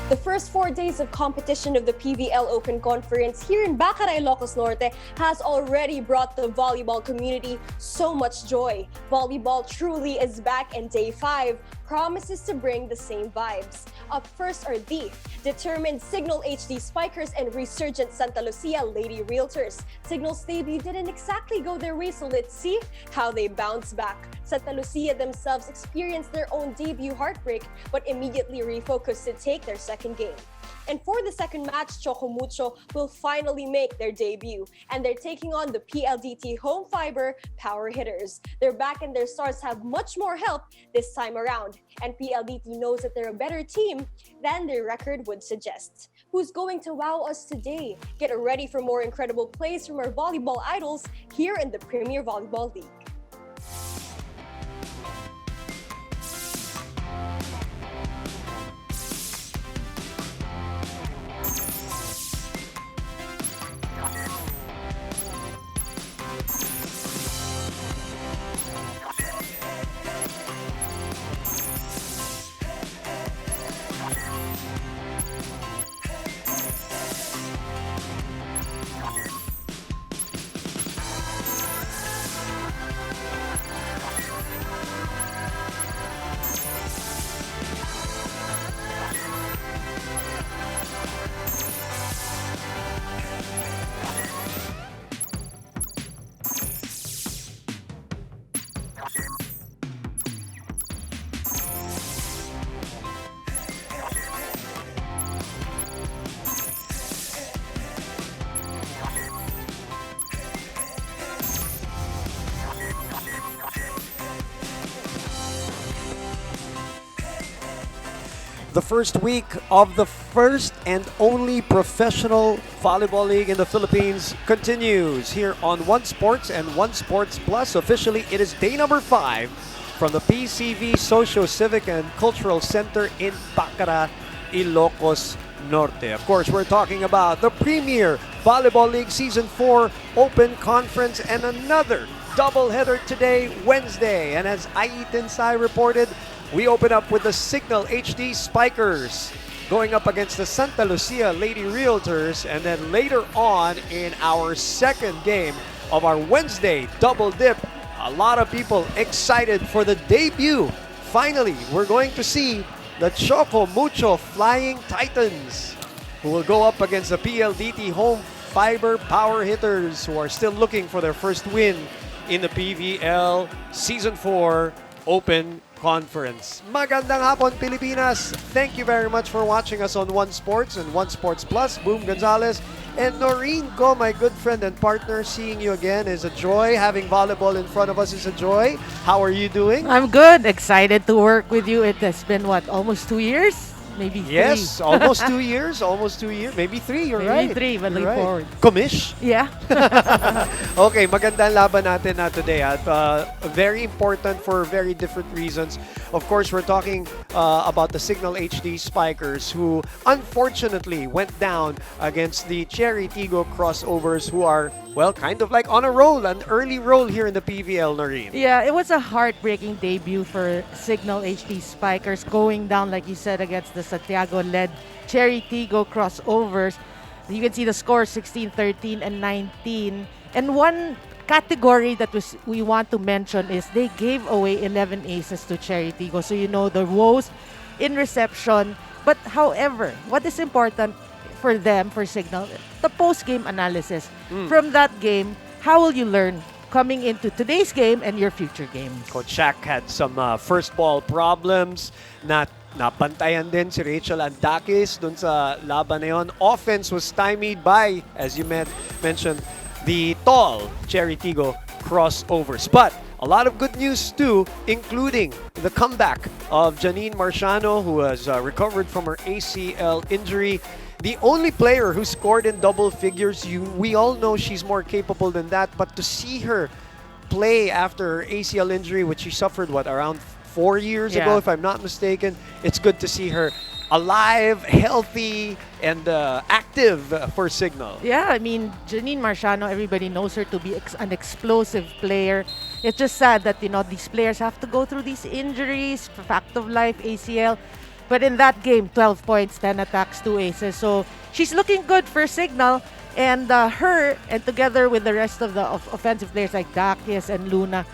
The first 4 days of competition of the PVL Open Conference here in Baccaray, Ilocos Norte has already brought the volleyball community so much joy. Volleyball truly is back, and day 5 promises to bring the same vibes. Up first are the determined Cignal HD Spikers and resurgent Santa Lucia Lady Realtors. Cignal's debut didn't exactly go their way, so let's see how they bounce back. Santa Lucia themselves experienced their own debut heartbreak, but immediately refocused to take their second game. And for the second match, Choco Mucho will finally make their debut, and they're taking on the PLDT Home Fiber Power Hitters. They're back, and their stars have much more help this time around, and PLDT knows that they're a better team than their record would suggest. Who's going to wow us today? Get ready for more incredible plays from our volleyball idols here in the Premier Volleyball League. The first week of the first and only professional volleyball league in the Philippines continues here on One Sports and One Sports Plus. Officially, it is day number 5 from the PCV Socio-Civic and Cultural Center in Baccarat, Ilocos Norte. Of course, we're talking about the Premier Volleyball League Season 4 Open Conference and another doubleheader today, Wednesday. And as Ai Tinsay reported, we open up with the Cignal HD Spikers going up against the Santa Lucia Lady Realtors, and then later on in our second game of our Wednesday double dip, a lot of people excited for the debut. Finally, we're going to see the Choco Mucho Flying Titans, who will go up against the PLDT Home Fiber Power Hitters, who are still looking for their first win in the PVL Season 4 Open Conference. Magandang hapon, Pilipinas! Thank you very much for watching us on One Sports and One Sports Plus. Boom Gonzalez and Noreen Ko, my good friend and partner. Seeing you again is a joy. Having volleyball in front of us is a joy. How are you doing? I'm good. Excited to work with you. It has been, what, almost 2 years? Maybe 3. Yes, almost 2 years. Almost 2 years. Maybe 3, you're right. Maybe 3, but look forward. Commish? Yeah. Okay, maganda ang laban natin today. At very important for very different reasons. Of course, we're talking about the Cignal HD Spikers, who unfortunately went down against the Cherry Tigo Crossovers, who are, well, kind of like on a roll, an early roll here in the PVL, Noreen. Yeah, it was a heartbreaking debut for Cignal HD Spikers, going down, like you said, against the Santiago-led Cherry Tigo Crossovers. You can see the score 16, 13, and 19. And one category that we want to mention is they gave away 11 aces to Cherry Tigo. So you know the woes in reception. But however, what is important for them, for Cignal, the post-game analysis. From that game, how will you learn coming into today's game and your future games? Coach Shaq had some first ball problems. Napantayan din si Rachel Andakis dun sa laban na yun. Offense was stymied by, as you mentioned, the tall Cherry Tigo crossovers. But a lot of good news too, including the comeback of Janine Marciano, who has recovered from her ACL injury. The only player who scored in double figures, we all know she's more capable than that, but to see her play after her ACL injury, which she suffered, around 4 years ago, if I'm not mistaken, it's good to see her alive, healthy, and active for Cignal. Yeah, I mean, Janine Marciano, everybody knows her to be an explosive player. It's just sad that, these players have to go through these injuries, fact of life, ACL. But in that game, 12 points, 10 attacks, 2 aces. So she's looking good for Cignal. And her, and together with the rest of the offensive players like Dakias and Luna,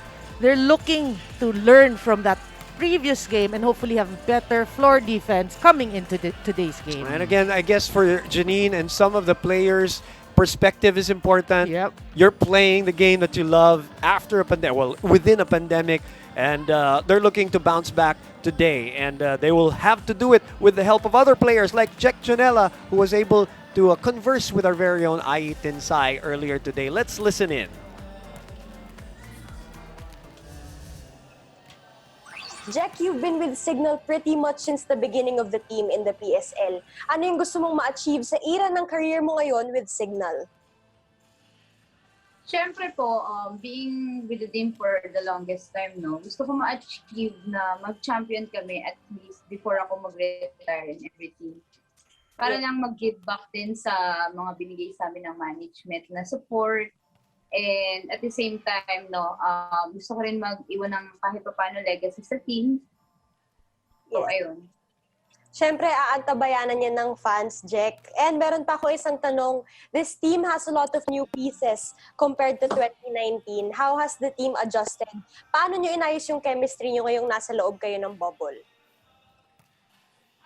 they're looking to learn from that previous game and hopefully have better floor defense coming into today's game. And again, I guess for Janine and some of the players, perspective is important. Yep. You're playing the game that you love after a pandemic, well, within a pandemic, and they're looking to bounce back today. And they will have to do it with the help of other players like Jack Janela, who was able to converse with our very own Ai Tinsai earlier today. Let's listen in. Jack, you've been with Cignal pretty much since the beginning of the team in the PSL. Ano yung gusto mong ma-achieve sa era ng career mo ngayon with Cignal? Siyempre po, being with the team for the longest time, no, gusto ko ma-achieve na mag-champion kami at least before ako mag-retire and everything. Para lang mag-give back din sa mga binigay sa amin ng management na support. And at the same time, no, gusto ko rin mag-iwan ng kahit pa paano legacy sa team. So, ayun. Siyempre, aantabayanan niya ng fans, Jack. And meron pa ako isang tanong. This team has a lot of new pieces compared to 2019. How has the team adjusted? Paano niyo inayos yung chemistry niyo ngayong nasa loob kayo ng bubble?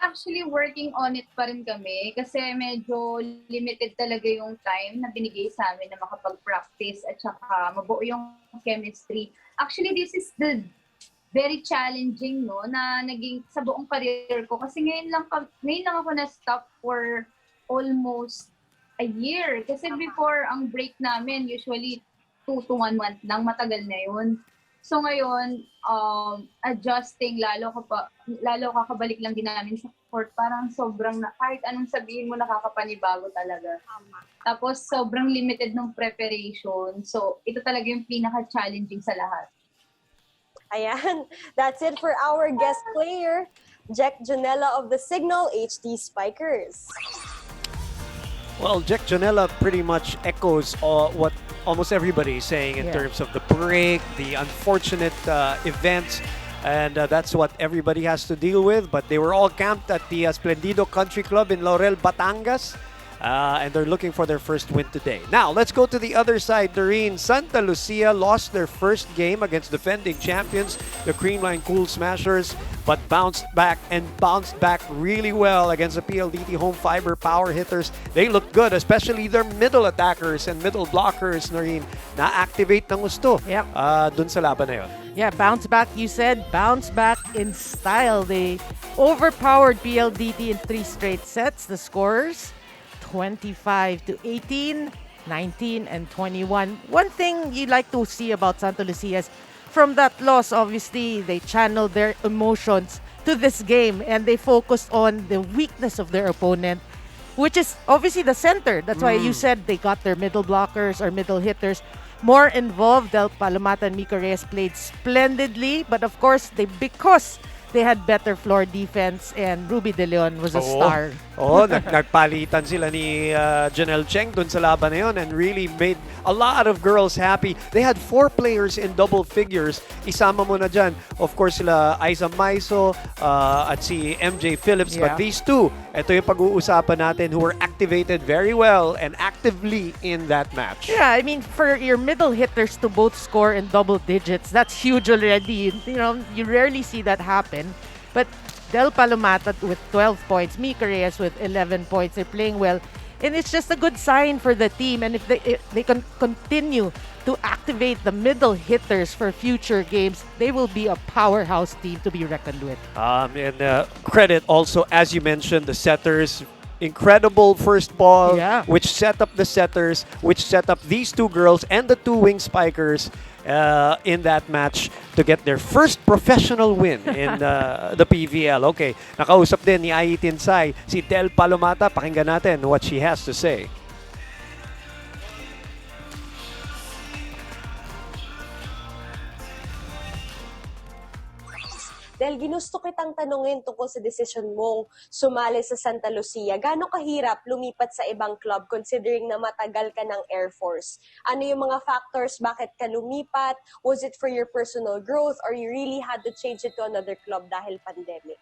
Actually, working on it pa rin kami kasi medyo limited talaga yung time na binigay sa amin na makapag-practice at saka mabuo yung chemistry. Actually, this is the very challenging, no, na naging sa buong career ko kasi ngayon lang ako na-stop for almost a year. Kasi before, ang break namin usually 2 to 1 month lang, matagal na yun. So ngayon, adjusting, lalo kakabalik lang din namin sa court, parang sobrang, kahit anong sabihin mo, nakakapanibago talaga. Tapos sobrang limited ng preparation. So ito talaga yung pinaka-challenging sa lahat. Ayan, that's it for our guest player, Jack Janela of the Cignal HD Spikers. Well, Jack Janela pretty much echoes what almost everybody is saying in terms of the break, the unfortunate events, and that's what everybody has to deal with. But they were all camped at the Splendido Country Club in Laurel, Batangas, and they're looking for their first win today. Now, let's go to the other side. Doreen, Santa Lucia lost their first game against defending champions, the Creamline Cool Smashers, but bounced back really well against the PLDT Home Fiber Power Hitters. They looked good, especially their middle attackers and middle blockers, Noreen, na-activate ng gusto dun sa laban na yun. Yeah, bounce back, you said. Bounce back in style. They overpowered PLDT in 3 straight sets. The scores, 25-18, 19, and 21. One thing you like to see about Santa Lucia is from that loss, obviously, they channeled their emotions to this game and they focused on the weakness of their opponent, which is obviously the center. That's why you said they got their middle blockers or middle hitters more involved. Del Palomata and Mika Reyes played splendidly, but of course, because they had better floor defense and Ruby De Leon was a star. Nagpalitan sila ni Janelle Cheng dun sa laban na yun and really made a lot of girls happy. They had 4 players in double figures. Isama mo na dyan, of course, sila Aiza Maiso at si MJ Phillips. But these two, ito yung pag-uusapan natin, who were activated very well and actively in that match. Yeah, I mean, for your middle hitters to both score in double digits, that's huge already. You know, you rarely see that happen. But Del Palomata with 12 points, Mika Reyes with 11 points, they're playing well. And it's just a good sign for the team. And if they can continue to activate the middle hitters for future games, they will be a powerhouse team to be reckoned with. And credit also, as you mentioned, the setters. Incredible first ball, which set up the setters, which set up these 2 girls and the 2 wing spikers in that match to get their first professional win in the PVL. Okay, nakausap din ni Ai Tinsai si Del Palomata. Pakinggan natin what she has to say. Dahil ginusto kitang tanungin tungkol sa desisyon mong sumali sa Santa Lucia, gaano kahirap lumipat sa ibang club considering na matagal ka ng Air Force? Ano yung mga factors bakit ka lumipat? Was it for your personal growth or you really had to change it to another club dahil pandemic?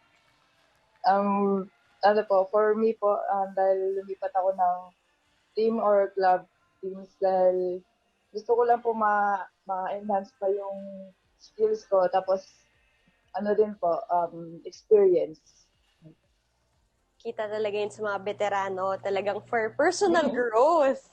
Um, ano po, for me po, dahil lumipat ako ng team or club teams dahil gusto ko lang po ma-enhance pa yung skills ko. Tapos, ano din po, experience. Kita talaga yun sa mga veterano, talagang for personal growth.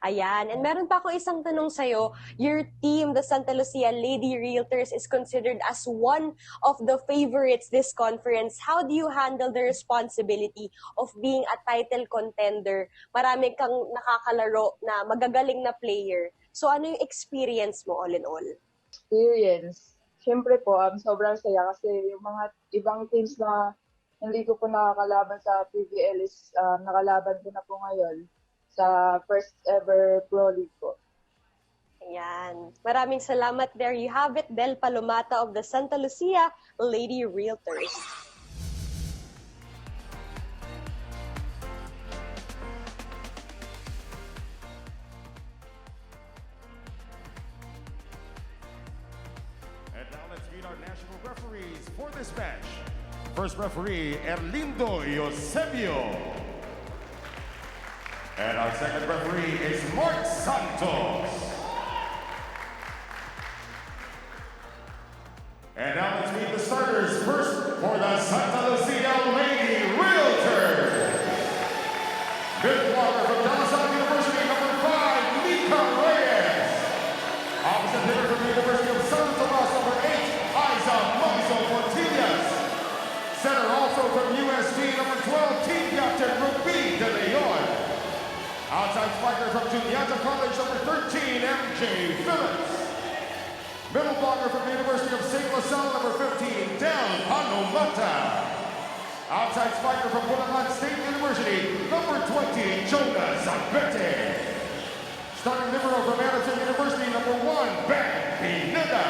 Ayan. And meron pa ako isang tanong sa'yo. Your team, the Santa Lucia Lady Realtors, is considered as one of the favorites this conference. How do you handle the responsibility of being a title contender? Marami kang nakakalaro na magagaling na player. So ano yung experience mo all in all? Experience. Siyempre po, sobrang saya kasi yung mga ibang teams na hindi ko po nakakalaban sa PVL is nakalaban ko na po ngayon sa first ever Pro League po. Ayan. Maraming salamat. There you have it, Del Palomata of the Santa Lucia Lady Realtors. And now let's meet our national referees for this match. First referee, Erlindo Eusebio. And our second referee is Mark Santos. And now let's meet the starters. First for the Santa Lucia Lady Realtors. Fifth blocker from De La Salle University, number 5, Mika Reyes. Opposite hitter from the University of San Tomas, number 8, Isa Moiso Fortillas. Center also from UST, number 12, team captain Ruby De Leon. Outside spiker from Juniata College, number 13, MJ Phillips. Middle blocker from the University of St. LaSalle, number 15, Del Panomata. Outside spiker from Bulacan State University, number 20, Jonas Zabete. Starting libero from Anderson University, number 1, Ben Pineda.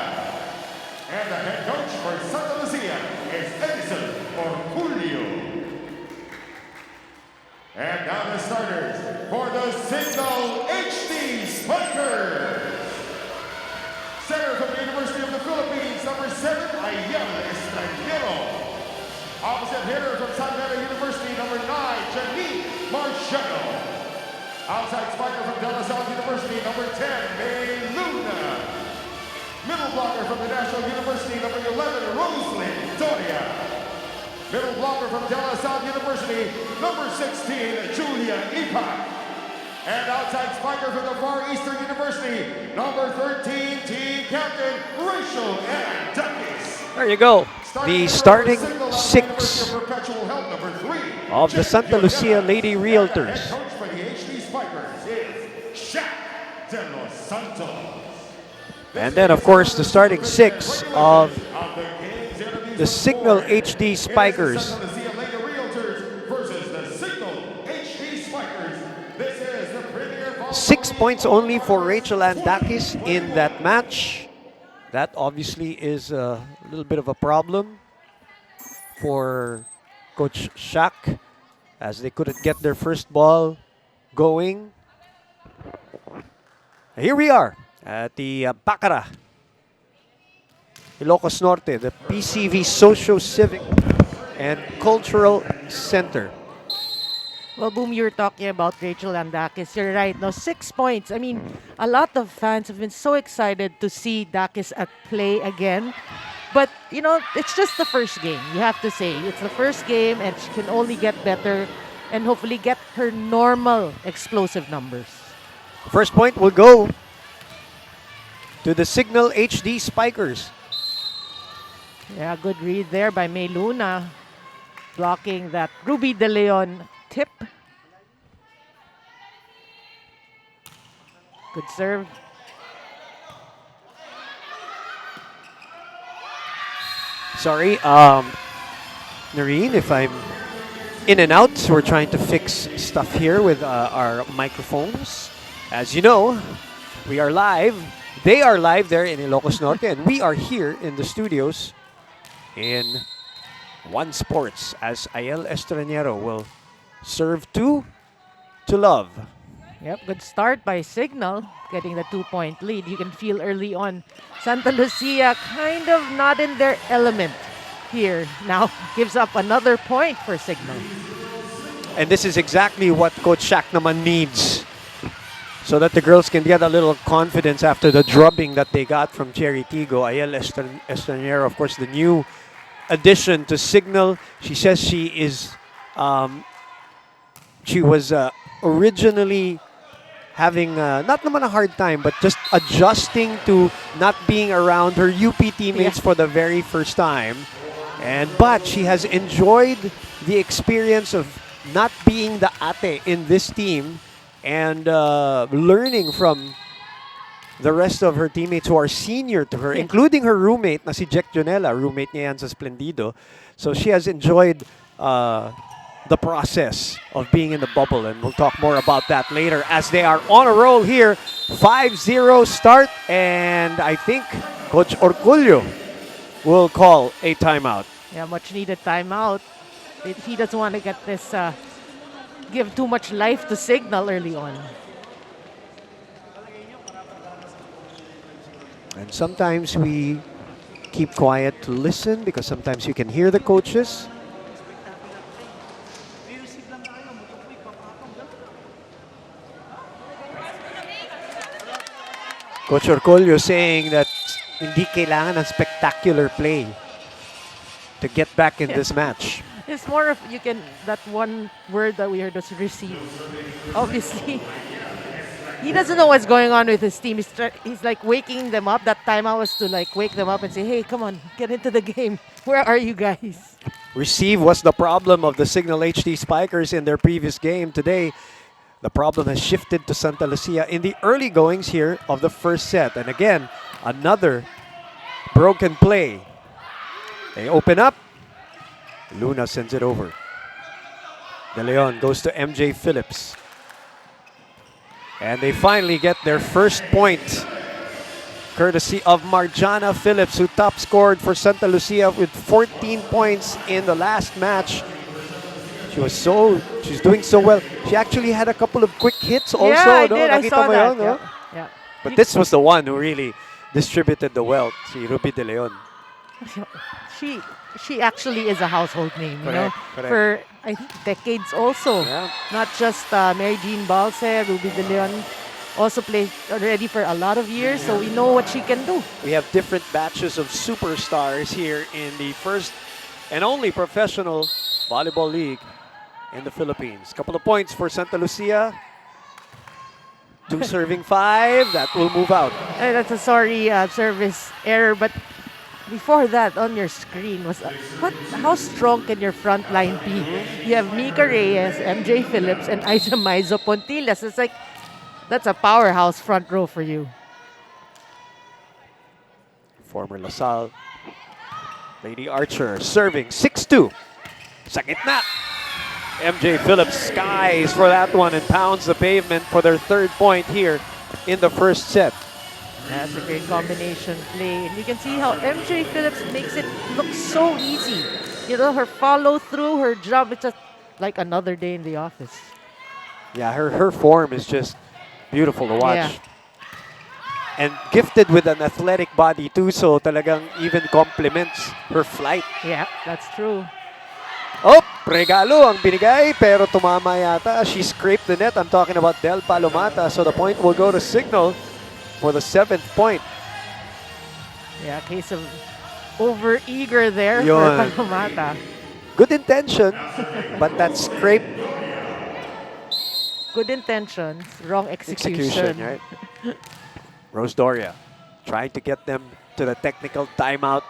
And the head coach for Santa Lucia is Edison Orculio. And now the starters for the Cignal HD Spikers. Center from the University of the Philippines, number 7, Ayel Estrangero. Opposite hitter from San Beda University, number 9, Janique Marciano. Outside spiker from De La Salle University, number 10, May Luna. Middle blocker from the National University, number 11, Rosalind Doria. Middle blocker from De La Salle University, number 16, Julia Ipak. And outside spiker from the Far Eastern University, number 13, team captain, Rachel Anadakis. There you go. The starting 6 of the Santa Lucia Lady Realtors. Head coach for the HD Spikers is Shaq De Los Santos. And then, of course, the starting 6 of the Cignal HD Spikers. 6 points only for Rachel Andakis in that match. That obviously is a little bit of a problem for Coach Shaq as they couldn't get their first ball going. Here we are at the Bacara, Ilocos Norte, the PCV Socio-Civic and Cultural Center. Well, Boom, you were talking about Rachel Andakis. You're right. No, 6 points. I mean, a lot of fans have been so excited to see Dakis at play again. But, you know, it's just the first game. You have to say. It's the first game and she can only get better and hopefully get her normal explosive numbers. First point will go to the Cignal HD Spikers. Yeah, good read there by May Luna. Blocking that Ruby De Leon tip. Good serve. Sorry, Noreen, if I'm in and out. We're trying to fix stuff here with our microphones. As you know, we are live. They are live there in Ilocos Norte, and we are here in the studios in One Sports as Ayel Estranero will serve to Love. Yep, good start by Cignal, getting the 2-point lead. You can feel early on Santa Lucia kind of not in their element. here. Now gives up another point for Cignal. And this is exactly what Coach Shaq naman needs, so that the girls can get a little confidence after the drubbing that they got from Cherry Tigo. Ayel Estranero, of course, the new addition to Cignal. She says she was originally having not naman a hard time, but just adjusting to not being around her UP teammates for the very first time. But she has enjoyed the experience of not being the ate in this team and learning from the rest of her teammates who are senior to her, including her roommate, na si Jack Jonella, roommate niya yan sa Splendido. So she has enjoyed the process of being in the bubble, and we'll talk more about that later as they are on a roll here. 5-0 start, and I think Coach Orculio will call a timeout. Yeah, much needed timeout. He doesn't want to get this, give too much life to Cignal early on. And sometimes we keep quiet to listen because sometimes you can hear the coaches. Coach Orcolio saying that hindi kailangan ng spectacular play to get back in this match. It's more of that one word that we heard was receive. Obviously, he doesn't know what's going on with his team. He's like waking them up. That timeout was to like wake them up and say, hey, come on, get into the game. Where are you guys? Receive was the problem of the Cignal HD Spikers in their previous game. Today, the problem has shifted to Santa Lucia in the early goings here of the first set. And again, another broken play. They open up. Luna sends it over. De Leon goes to MJ Phillips. And they finally get their first point, courtesy of Marjana Phillips, who top scored for Santa Lucia with 14 points in the last match. She's doing so well. She actually had a couple of quick hits also. Yeah, I no? did. I Nakita saw mo that. yun, no? Yeah. But this was the one who really distributed the wealth, si Ruby De Leon. She actually is a household name, you know, Correct. for I think decades also. Yeah. Not just Mary Jean Balse, Ruby De Leon also played already for a lot of years, so we know what she can do. We have different batches of superstars here in the first and only professional volleyball league in the Philippines. Couple of points for Santa Lucia. 2 serving 5. That will move out. That's a sorry service error, but before that on your screen was how strong can your front line be? You have Mika Reyes, MJ Phillips, and Isa Maizo Pontillas. It's like that's a powerhouse front row for you. Former LaSalle Lady Archer serving 6-2. Sa gitna. MJ Phillips skies for that one and pounds the pavement for their third point here in the first set. That's a great combination play. And you can see how MJ Phillips makes it look so easy. You know, her follow through, her jump, it's just like another day in the office. Yeah, her form is just beautiful to watch. Yeah. And gifted with an athletic body too, so talagang even complements her flight. Yeah, that's true. Oh, regalo ang binigay, pero tumama yata. She scraped the net. I'm talking about Del Palomata, so the point will go to Cignal for the 7th point. Yeah, case of over-eager there Yun. for Palomata. Good intention, but that scrape Good intentions, wrong execution. right? Rose Doria trying to get them to the technical timeout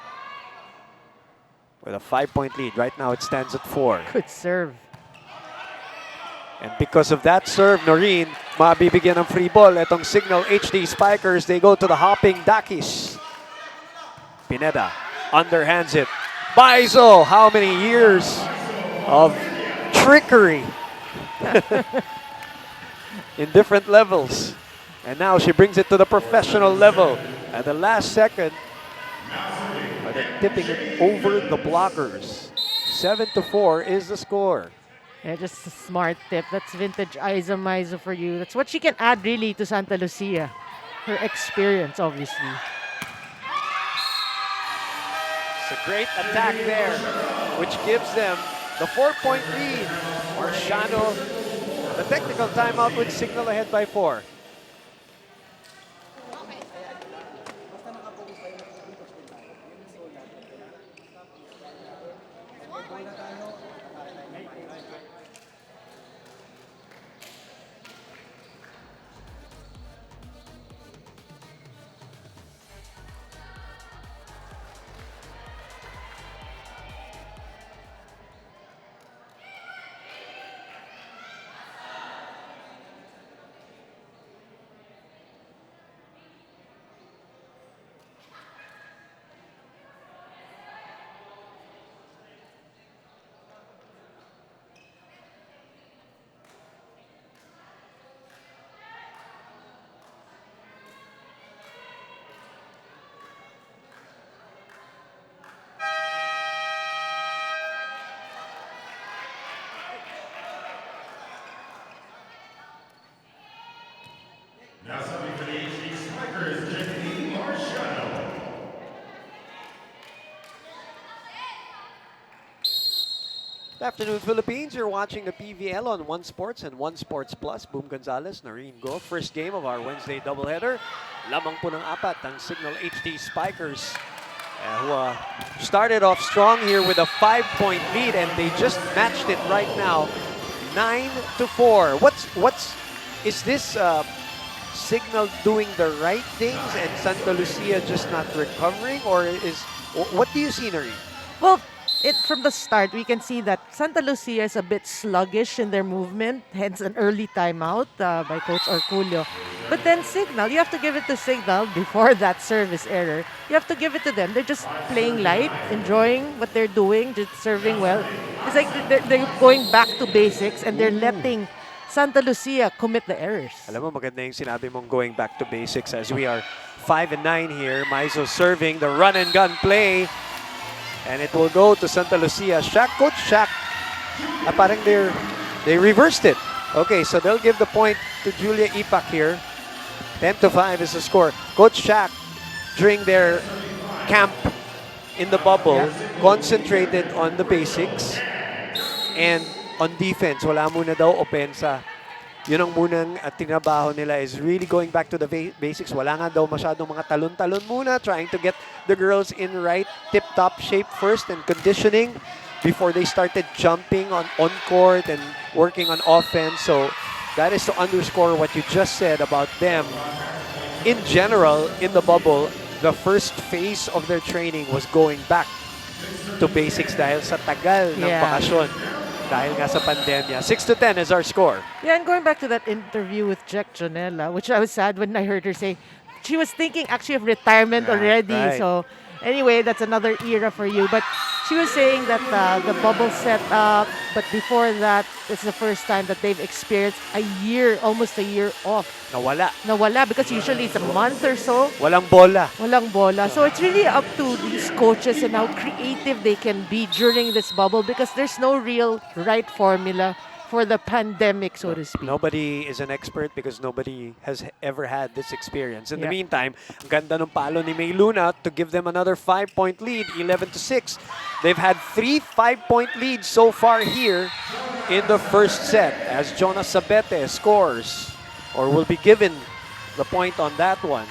with a 5-point lead. Right now it stands at 4. Good serve. And because of that serve, Noreen, mabibigyan ng free ball. Etong Cignal HD Spikers, they go to the hopping Dakis. Pineda underhands it. Baizo, how many years of trickery in different levels. And now she brings it to the professional level. At the last second, but they're tipping it over the blockers. 7-4 is the score. Yeah, just a smart tip. That's vintage Isa Maizo for you. That's what she can add really to Santa Lucia. Her experience, obviously. It's a great attack there, which gives them the 4-point lead. Marciano, the technical timeout with Cignal ahead by 4. Now serving for the HD Spikers, Janine Marciano. Good afternoon, Philippines. You're watching the PVL on One Sports and One Sports Plus. Boom Gonzalez, Noreen Go. First game of our Wednesday doubleheader. Lamang po ng apat ang Cignal HD Spikers, who started off strong here with a 5-point lead, and they just matched it right now, 9-4. Is this Cignal doing the right things and Santa Lucia just not recovering, or what do you see, Noreen? Well, from the start, we can see that Santa Lucia is a bit sluggish in their movement, hence an early timeout by Coach Orculio. But then Cignal, you have to give it to Cignal before that service error. You have to give it to them. They're just playing light, enjoying what they're doing, just serving well. It's like they're going back to basics and they're letting Santa Lucia commit the errors. Alam mo, maganda yung sinabi mong going back to basics as we are 5-9 here. Maizo serving the run and gun play. And it will go to Santa Lucia. Coach Shaq, parang they reversed it. Okay, so they'll give the point to Julia Ipak here. 10-5 is the score. Coach Shaq, during their camp in the bubble, concentrated on the basics and on defense. Wala muna daw opensa. Yun ang munang tinabaho nila, is really going back to the basics. Wala nga daw masyadong mga talon-talon muna, trying to get the girls in right tip-top shape first and conditioning before they started jumping on court and working on offense. So that is to underscore what you just said about them. In general, in the bubble, the first phase of their training was going back to basics dahil sa tagal ng bakasyon. Dahil nga sa pandemya. 6-10 is our score. Yeah, and going back to that interview with Jack Jonella, which I was sad when I heard her say, she was thinking actually of retirement already. Right. So anyway, that's another era for you. But she was saying that the bubble set up, but before that, it's the first time that they've experienced almost a year off. Nawala, because usually it's a month or so. Walang bola. So it's really up to these coaches and how creative they can be during this bubble, because there's no real right formula for the pandemic, so to speak. Nobody is an expert because nobody has ever had this experience. In the meantime, ang ganda ng palo ni May Luna to give them another 5-point lead, 11-6. They've had 3 5-point leads so far here in the first set, as Jonas Sabete scores, or will be given the point on that one.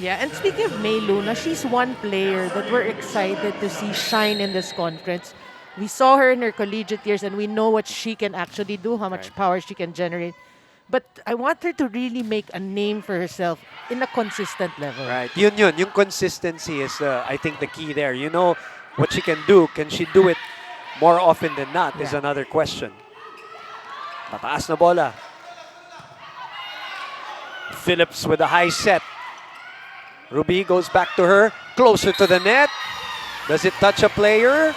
Yeah, and speaking of May Luna, she's one player that we're excited to see shine in this conference. We saw her in her collegiate years and we know what she can actually do, how much power she can generate. But I want her to really make a name for herself in a consistent level. Right. Yun. Yung consistency is, I think, the key there. You know what she can do. Can she do it more often than not is another question. Pataas na bola. Phillips with a high set. Ruby goes back to her. Closer to the net. Does it touch a player?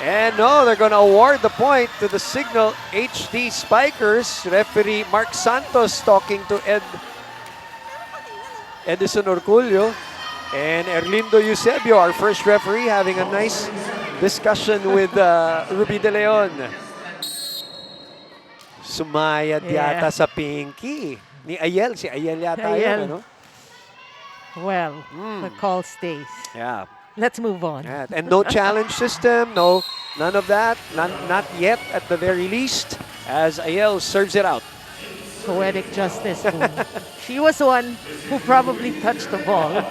And no, they're going to award the point to the Cignal HD Spikers. Referee Mark Santos talking to Edison Orculio. And Erlindo Eusebio, our first referee, having a nice discussion with Ruby De Leon. Sumayad yata sa pinky. Ni si Ayel yata yun, ano? Well, the call stays. Yeah. Let's move on. Yeah, and no challenge system, no, none of that, not yet at the very least, as Ayel serves it out. Poetic justice, boom. She was one who probably touched the ball.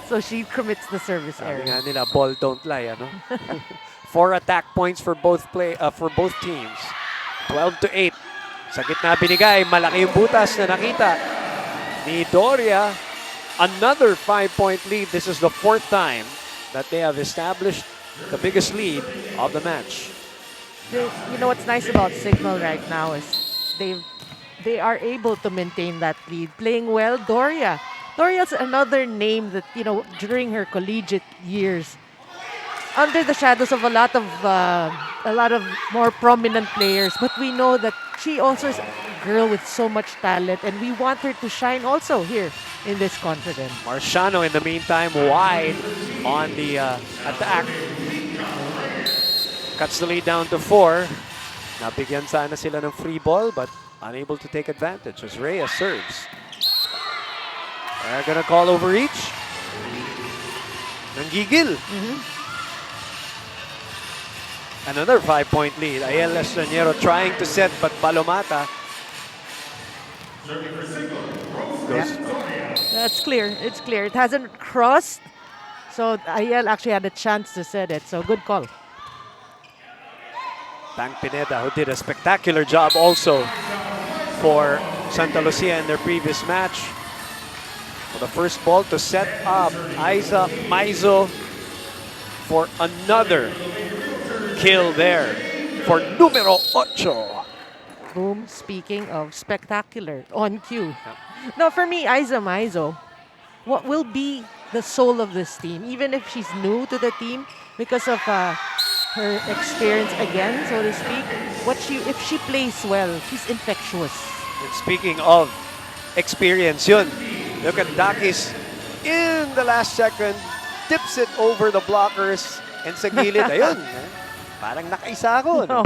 So she commits the service Sabi nga error. nila, ball don't lie, ano? 4 attack points for both teams. 12-8. Sa gitna binigay, malaki yung butas na nakita ni Doria. Another 5-point lead. This is the 4th time that they have established the biggest lead of the match. You know what's nice about Cignal right now is they are able to maintain that lead, playing well. Doria's another name that, you know, during her collegiate years, under the shadows of a lot of more prominent players, but we know that she also is a girl with so much talent, and we want her to shine also here in this confidence. Marciano, in the meantime, wide on the attack. Cuts the lead down to 4. Nabigyan sana sila ng free ball, but unable to take advantage as Reyes serves. They're gonna call overreach. Nanggigil. Another 5-point lead. Ayel Estraniero trying to set, but Palomata goes. That's clear. It's clear. It hasn't crossed, so Ayel actually had a chance to set it. So good call. Tang Pineda, who did a spectacular job also for Santa Lucia in their previous match. For the first ball to set up Aiza Maizo for another kill there for numero 8. Boom. Speaking of spectacular, on cue. No, for me, Aiza Maizo, what will be the soul of this team, even if she's new to the team, because of her experience again, so to speak. If she plays well, she's infectious. And speaking of experience, yun. Look at Dakis in the last second, tips it over the blockers, and sa gilid, ayun. Parang nakaisa ako. No?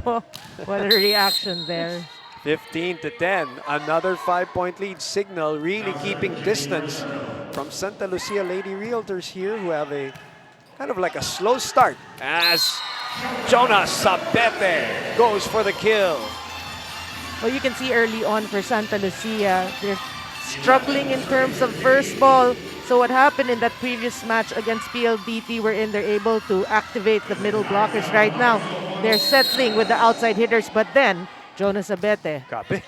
What a reaction there. 15-10. Another 5-point lead. Cignal really keeping distance from Santa Lucia Lady Realtors here, who have a kind of like a slow start as Jonas Sabete goes for the kill. Well, you can see early on for Santa Lucia, they're struggling in terms of first ball. So what happened in that previous match against PLDT, wherein they're able to activate the middle blockers right now, they're settling with the outside hitters, but then Jonas Abete Grabe.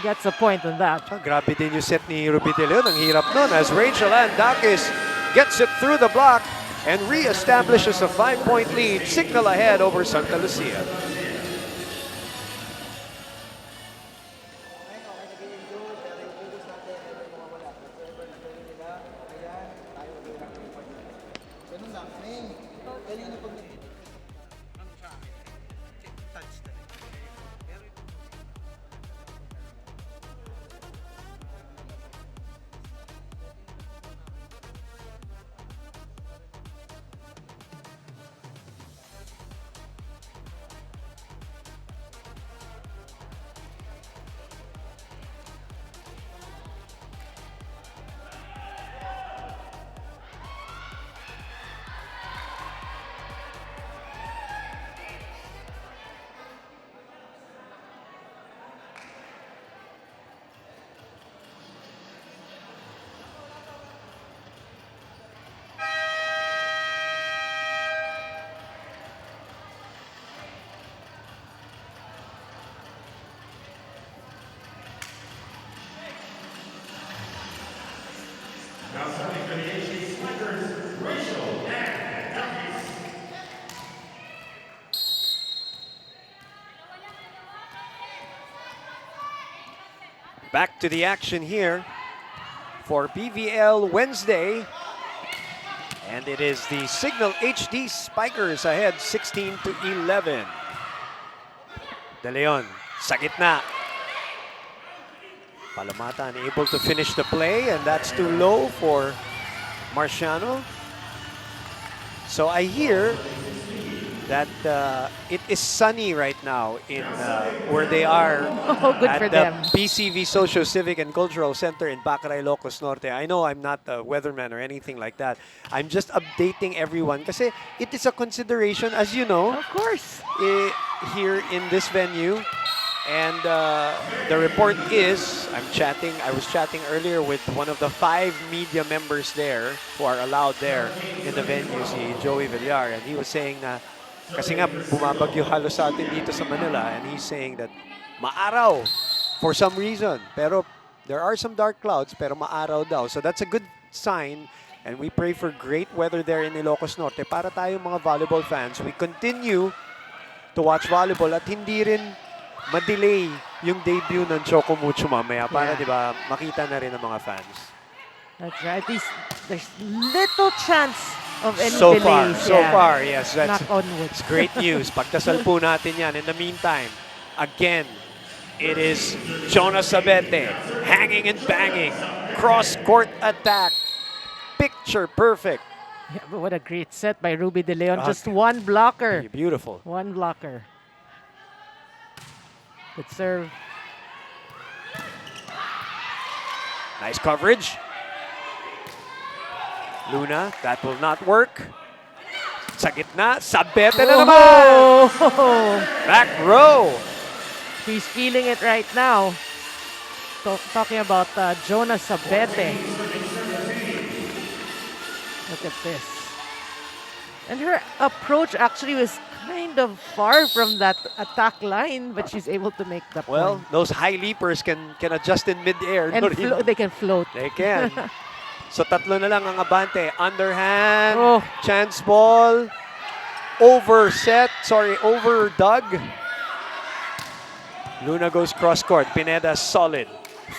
gets a point on that. Grabe din yung set ni Ruby De Leon. Ang hirap nun as Rachel Ann Dakis gets it through the block and re-establishes a 5-point lead. Cignal ahead over Santa Lucia. Now starting for the HC Spikers, Rachel and Duffy. Back to the action here for PVL Wednesday. And it is the Cignal HD Spikers ahead 16-11. De Leon sa gitna. Palomata unable to finish the play, and that's too low for Marciano. So I hear that it is sunny right now in where they are Oh, good at for the them. PCV Socio Civic and Cultural Center in Bacare, Ilocos Norte. I know I'm not a weatherman or anything like that. I'm just updating everyone kasi it is a consideration, as you know, Of course. here in this venue. And the report is, I was chatting earlier with one of the 5 media members there who are allowed there in the venue, si Joey Villar, and he was saying na, kasi nga bumabagyo halos sa atin dito sa Manila, and he's saying that maaraw for some reason, pero there are some dark clouds, pero maaraw daw. So that's a good sign, and we pray for great weather there in Ilocos Norte para tayo mga volleyball fans. We continue to watch volleyball at hindi rin ma-delay yung debut ng Choco Mucho mamaya para Yeah. 'di ba makita na rin ng mga fans. That's right. At least there's little chance of any So delays. far, yes, that's Knock on wood. it's great news. Pagdasal po natin 'yan. In the meantime, again, it is Jonas Sabete hanging and banging, cross court attack, picture perfect. Yeah, but what a great set by Ruby De Leon. Ah, Just one blocker. Beautiful. One blocker. Good serve. Nice coverage. Luna, that will not work. Sa gitna, Sabete na naman! Oh! Back row. He's feeling it right now. Talking about Jonas Sabete. Look at this. And her approach actually was kind of far from that attack line, but she's able to make the Well, point. those high leapers can adjust in mid-air. And Noreen. they can float. They can. So tatlo na lang ang abante. Underhand, Oh. chance ball, over dug. Luna goes cross court. Pineda solid.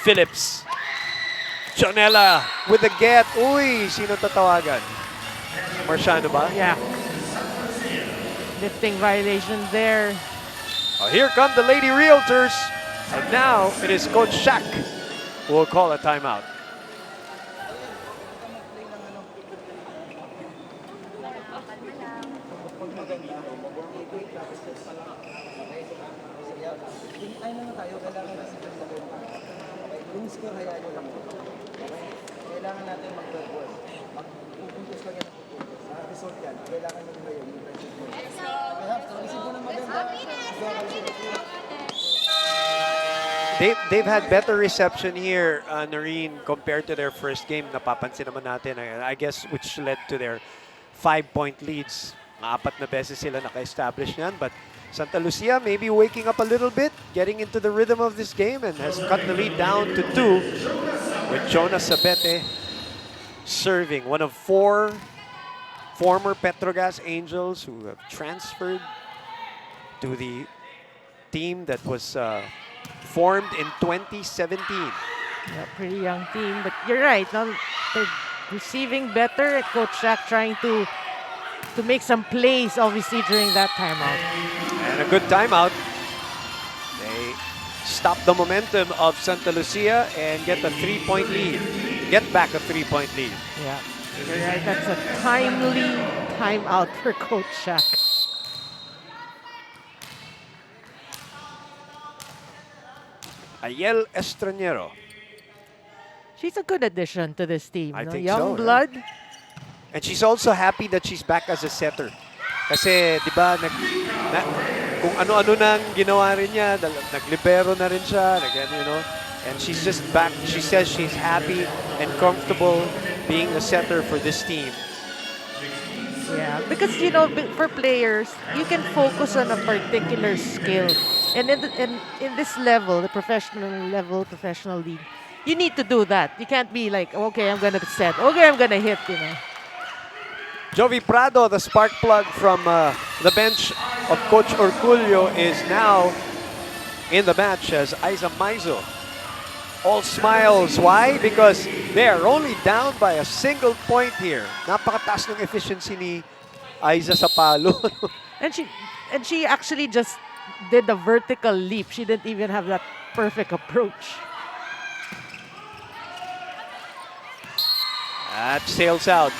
Phillips. Jonella with the get. Uy, sino tatawagan? Marciano ba? Yeah. Lifting violation there. Oh, here come the Lady Realtors. And now it is Coach Shaq who will call a timeout. Kailangan natin mag-focus. Mag-focus lang yan ang focus. Result yan. Kailangan nyo ngayon yung result. Isip mo na maganda. They've had better reception here, Noreen, compared to their first game. Napapansin naman natin, I guess, which led to their 5-point leads. Apat na beses sila naka-establish niyan. But Santa Lucia maybe waking up a little bit, getting into the rhythm of this game, and has cut the lead down to 2 with Jonas Sabete serving. One of 4 former Petrogas Angels who have transferred to the team that was formed in 2017. Yeah, pretty young team, but you're right. Now they're receiving better. Coach Shaq trying to make some plays, obviously, during that timeout. And a good timeout. They stop the momentum of Santa Lucia and get a 3-point lead. Get back a 3-point lead. Yeah, you're right. That's a timely timeout for Coach Shaq. Ayel Estranero. She's a good addition to this team. I no? think Young so, blood. And she's also happy that she's back as a setter. Kasi, di ba, kung ano-ano nang ginawa rin niya, naglibero na rin siya, and she's just back. She says she's happy and comfortable being a setter for this team. Yeah, because for players, you can focus on a particular skill, and in this level, the professional league, you need to do that. You can't be like, okay, I'm gonna set, okay, I'm gonna hit, Jovi Prado, the spark plug from the bench of Coach Orculio, is now in the match as Aiza Maizo. All smiles. Why? Because they are only down by a single point here. Napakataas ng efficiency ni Aiza sa palo. And she actually just did a vertical leap. She didn't even have that perfect approach. That sails out.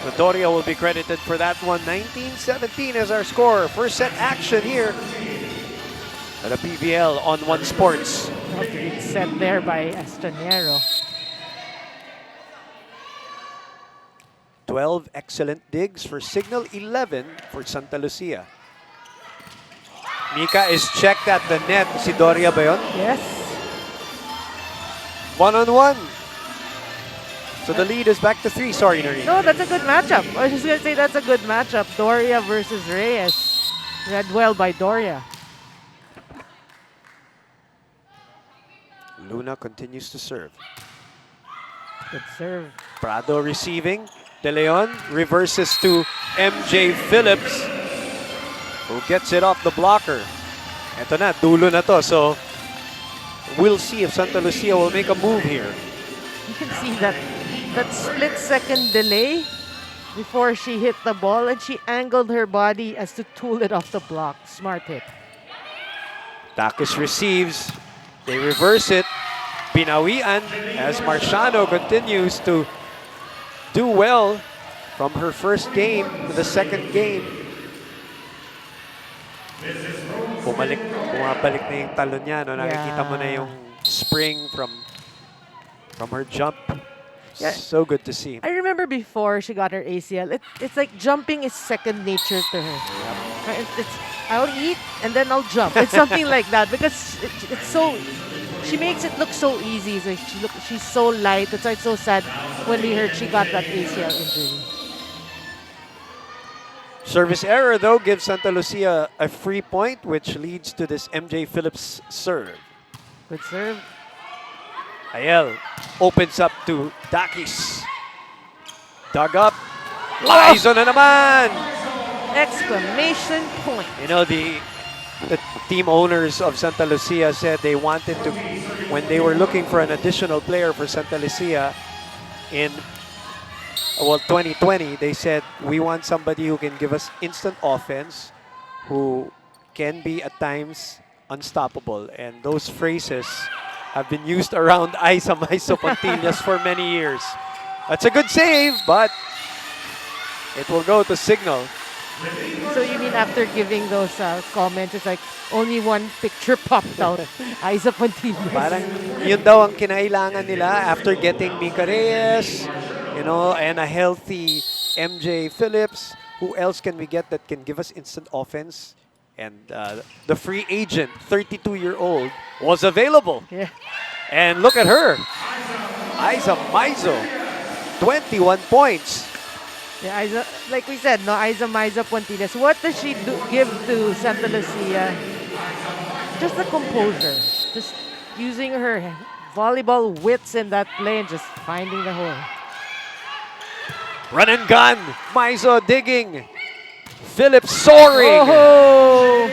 So Doria will be credited for that one. 19-17 is our score. First set action here at the PVL on One Sports. Well, good set there by Estranero. 12 excellent digs for Cignal, 11 for Santa Lucia. Mika is checked at the net. Si Doria ba yun? Yes. One-on-one. So the lead is back to 3. Sorry, Noreen. No, that's a good matchup. I was just going to say that's a good matchup. Doria versus Reyes. Read well by Doria. Luna continues to serve. Good serve. Prado receiving. De Leon reverses to MJ Phillips, who gets it off the blocker. Ito na, dulo na to. So we'll see if Santa Lucia will make a move here. You can see that split-second delay before she hit the ball, and she angled her body as to tool it off the block. Smart hit. Takis receives. They reverse it. Pinawian as Marciano continues to do well from her first game to the second game. Bumabalik na yung talon niya. No? Nakikita mo na yung spring from her jump. Yeah. So good to see. I remember before she got her ACL, it's like jumping is second nature to her. It's I'll eat and then I'll jump. It's something like that because it's so. She makes it look so easy. So she's so light. That's why it's so sad when we heard she got that ACL injury. Service error though gives Santa Lucia a free point, which leads to this MJ Phillips serve. Good serve. Ayel opens up to Dakis. Dug up. Laizo na naman! Exclamation point. You know, the team owners of Santa Lucia said they wanted to, when they were looking for an additional player for Santa Lucia in 2020, they said, we want somebody who can give us instant offense, who can be at times unstoppable. And those phrases have been used around Aiza Maizo Pontillas for many years. That's a good save, but it will go to Cignal. So you mean after giving those comments, it's like only one picture popped out. Aiza Pontillas. Parang yun daw ang kinailangan nila after getting Mika Reyes, you know, and a healthy MJ Phillips. Who else can we get that can give us instant offense? And the free agent, 32-year-old, was available. Yeah. And look at her. Aiza Maizo, 21 points. Yeah, Aiza, like we said, no, Aiza Maizo Pontillas. What does she give to Santa Lucia? Just the composure. Just using her volleyball wits in that play and just finding the hole. Run and gun. Maizo digging. Phillips soaring. Oh!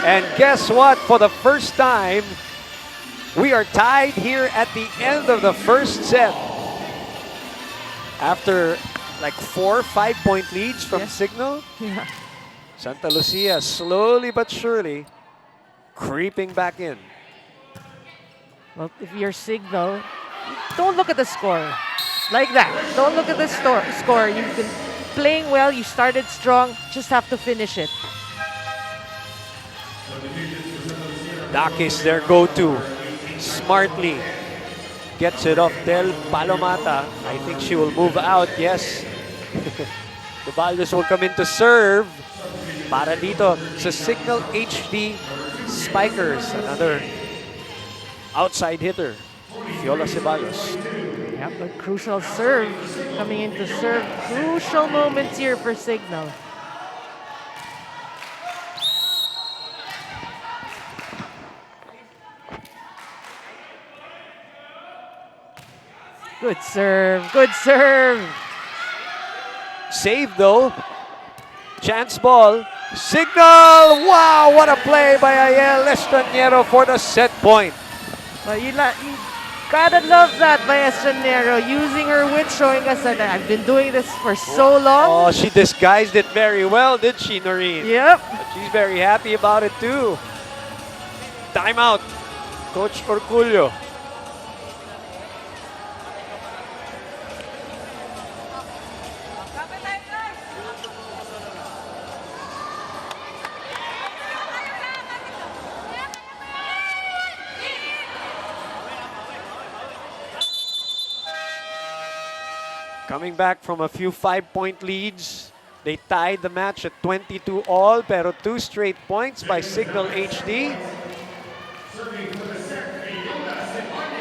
And guess what? For the first time, we are tied here at the end of the first set. After like 4 5-point leads from Cignal, Yeah. Santa Lucia slowly but surely creeping back in. Well, if you're Cignal, don't look at the score like that. Don't look at the score. You've been playing well. You started strong. Just have to finish it. Dakis their go-to. Smartly gets it off Del Palomata. I think she will move out. Yes. The Baldos will come in to serve. Para dito sa Cignal HD Spikers. Another outside hitter. Fiola Ceballos. Yep, a crucial serve coming in to serve. Crucial moments here for Cignal. Good serve. Good serve. Save though. Chance ball. Cignal! Wow, what a play by Ayel Estranero for the set point. Well, you gotta love that by Estranero, using her wit, showing us that I've been doing this for so long. Oh, she disguised it very well, did she, Noreen? Yep. But she's very happy about it too. Timeout. Coach Orculio. Coming back from a few 5-point leads. They tied the match at 22 all, pero 2 straight points by Cignal HD.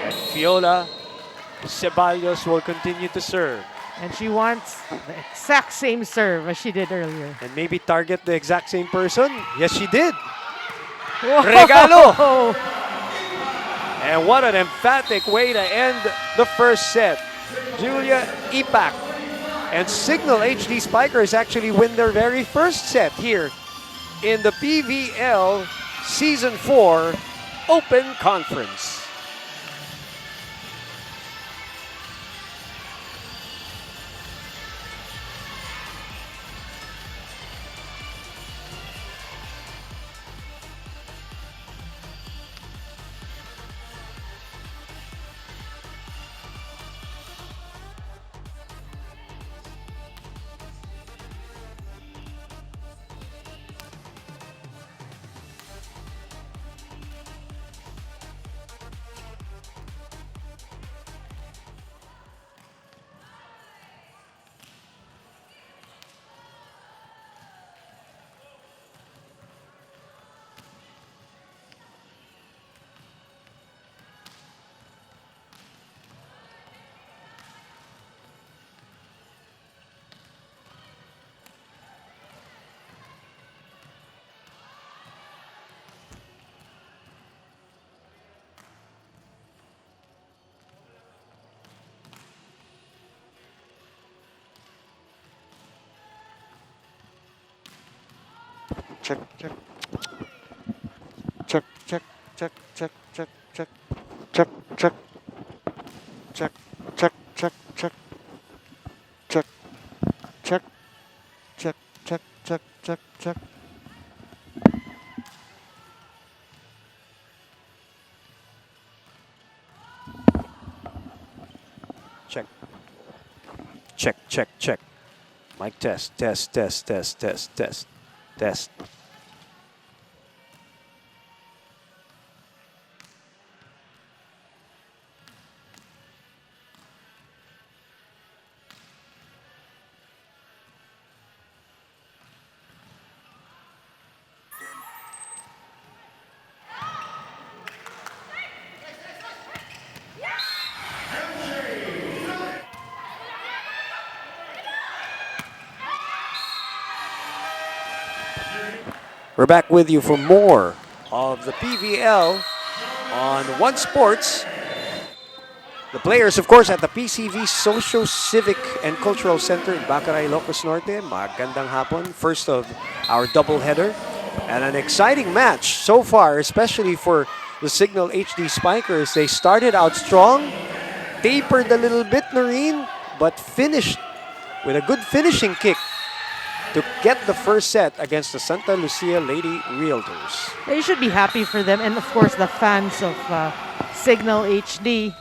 And Fiola Ceballos will continue to serve. And she wants the exact same serve as she did earlier. And maybe target the exact same person. Yes, she did. Whoa! Regalo! And what an emphatic way to end the first set. Julia Ipak and Cignal HD Spikers actually win their very first set here in the PVL Season 4 Open Conference. Check, check. Check, check, check, check, check, check. Check, check. Check, check, check, check. Check, check. Check, check, check, check, check. Check. Check, check, check. Mic test, test, test, test, test, test, test. We're back with you for more of the PVL on One Sports. The players, of course, at the PCV Socio Civic and Cultural Center in Bacaray, Ilocos Norte. Magandang hapon. First of our doubleheader. And an exciting match so far, especially for the Cignal HD Spikers. They started out strong, tapered a little bit, Noreen, but finished with a good finishing kick to get the first set against the Santa Lucia Lady Realtors. You should be happy for them, and of course the fans of Cignal HD.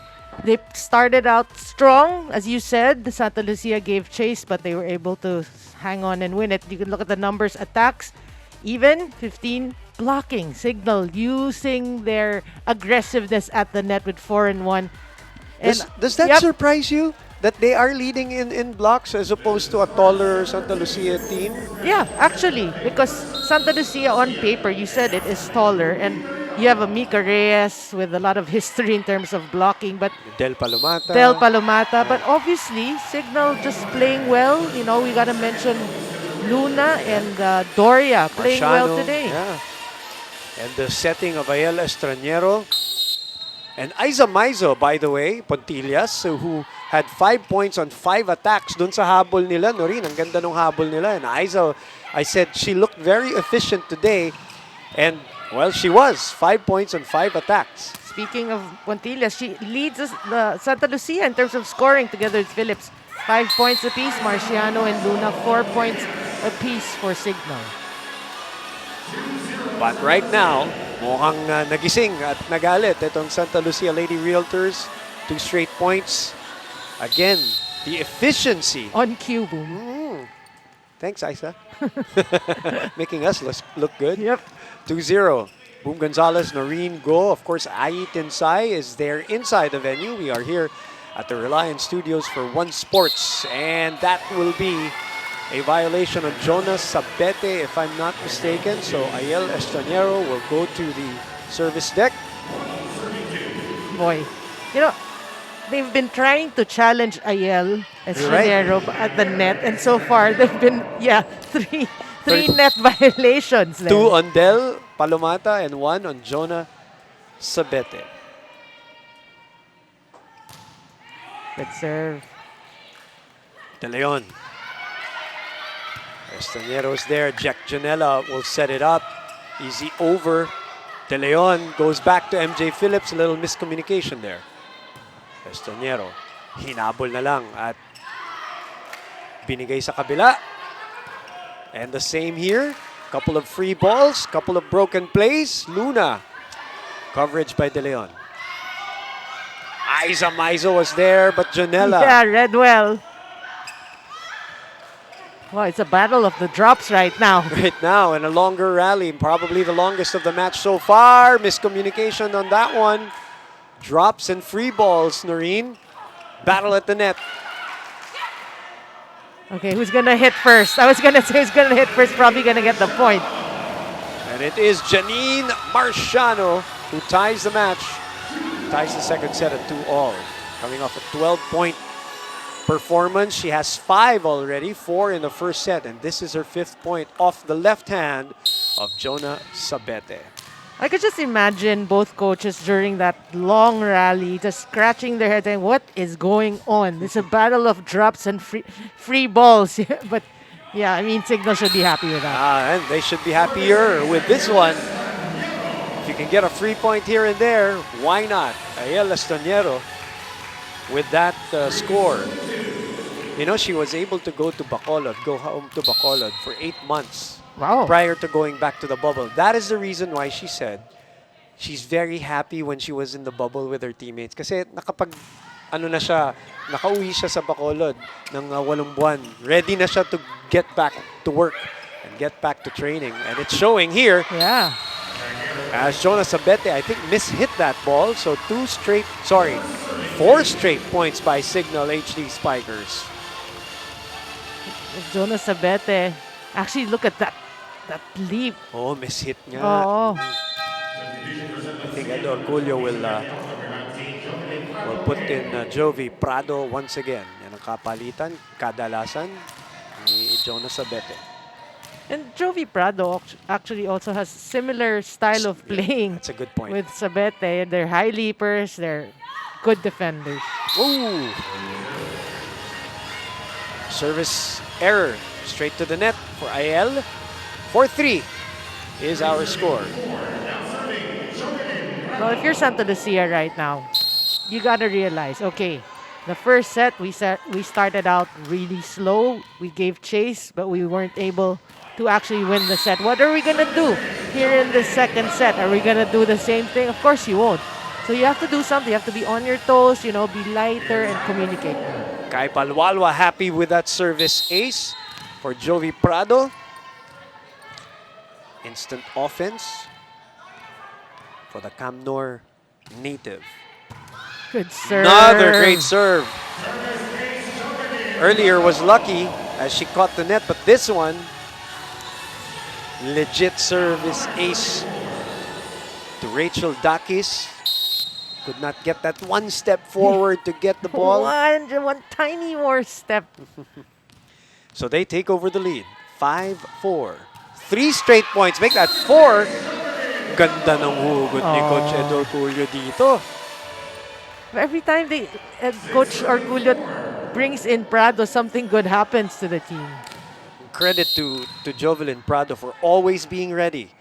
They started out strong, as you said. The Santa Lucia gave chase, but they were able to hang on and win it. You can look at the numbers: attacks, even 15 blocking. Cignal using their aggressiveness at the net with 4 and 1. And Does that surprise you? That they are leading in blocks as opposed to a taller Santa Lucia team? Yeah, actually, because Santa Lucia on paper, you said it is taller, and you have a Mika Reyes with a lot of history in terms of blocking, but Del Palomata. but obviously Cignal just playing well. You know, we gotta mention Luna and Doria playing well Marciano, today. Yeah. And the setting of Ayala Estraniero. And Aiza Maizo, by the way, Pontillas, who had 5 points on 5 attacks dun sa habol nila. Noreen, ang ganda ng habol nila. And Aiza, I said she looked very efficient today. And, well, she was. 5 points on 5 attacks. Speaking of Pontillas, she leads the Santa Lucia in terms of scoring together with Phillips. 5 points apiece, Marciano and Luna, 4 points apiece for Cignal. But right now, mukhang nagising at nagalit itong Santa Lucia Lady Realtors. 2 straight points. Again, the efficiency. On cue, Boom. Thanks, Isa. Making us look good. Yep. 2-0. Boom Gonzalez, Noreen Go. Of course, Ai Tinsai is there inside the venue. We are here at the Reliance Studios for One Sports. And that will be a violation of Jonas Sabete, if I'm not mistaken. So Ayel Estanero will go to the service deck. Boy, you know, they've been trying to challenge Ayel Estanero at the net, and so far they've been, three net violations there. 2 on Del Palomata and 1 on Jonah Sabete. Good serve. De Leon. Estanero's there. Jack Janela will set it up. Easy over. De Leon goes back to MJ Phillips. A little miscommunication there. Estanero. Hinabol na lang at binigay sa kabila. And the same here. Couple of free balls. Couple of broken plays. Luna. Coverage by De Leon. Aiza Maizo was there, but Janela. Yeah, read well. Well, it's a battle of the drops right now. Right now, and a longer rally, probably the longest of the match so far. Miscommunication on that one. Drops and free balls, Noreen. Battle at the net. Okay, who's gonna hit first? I was gonna say who's gonna hit first, probably gonna get the point. And it is Janine Marciano who ties the match. Ties the second set at 2-all. Coming off a 12-point performance. She has 5 already, 4 in the first set, and this is her 5th point off the left hand of Jonah Sabete. I could just imagine both coaches during that long rally just scratching their heads saying, what is going on? It's a battle of drops and free balls. But yeah, I mean, Cignal should be happy with that. And they should be happier with this one. If you can get a free point here and there, why not? Ayel Estanero with that score. You know, she was able to go home to Bacolod for 8 months. Wow. Prior to going back to the bubble. That is the reason why she said she's very happy when she was in the bubble with her teammates. Kasi nakauwi siya sa Bacolod ng 8 buwan. Ready na siya to get back to work and get back to training. And it's showing here. Yeah. As Jonas Sabete, I think, mishit that ball. So 4 straight points by Cignal HD Spikers. Jonas Sabete. Actually, look at that leap. Oh, mishit nga. Oh. I think Ed Orgullo will put in Jovi Prado once again. Yan ang kapalitan, kadalasan ni Jonas Sabete. And Jovi Prado actually also has similar style of playing. That's a good point. With Sabete. They're high leapers. They're good defenders. Ooh. Service error. Straight to the net for Ayel. 4-3 is our score. Well, if you're Santa Lucia right now, you gotta realize, okay, the first set we started out really slow. We gave chase, but we weren't able to actually win the set. What are we gonna do here in the second set? Are we gonna do the same thing? Of course you won't. So you have to do something. You have to be on your toes, be lighter and communicate more. Kai Palwalwa happy with that service ace for Jovi Prado. Instant offense for the Camnor native. Good serve. Another great serve. Earlier was lucky as she caught the net, but this one, legit service ace to Rachel Dakis. Could not get that one step forward to get the ball. One tiny more step. So they take over the lead. 5-4. 3 straight points. Make that 4. Ganda ng hugot ni Coach Ed Orgullo dito. Every time Coach Orgullo brings in Prado, something good happens to the team. Credit to Jovelyn Prado for always being ready.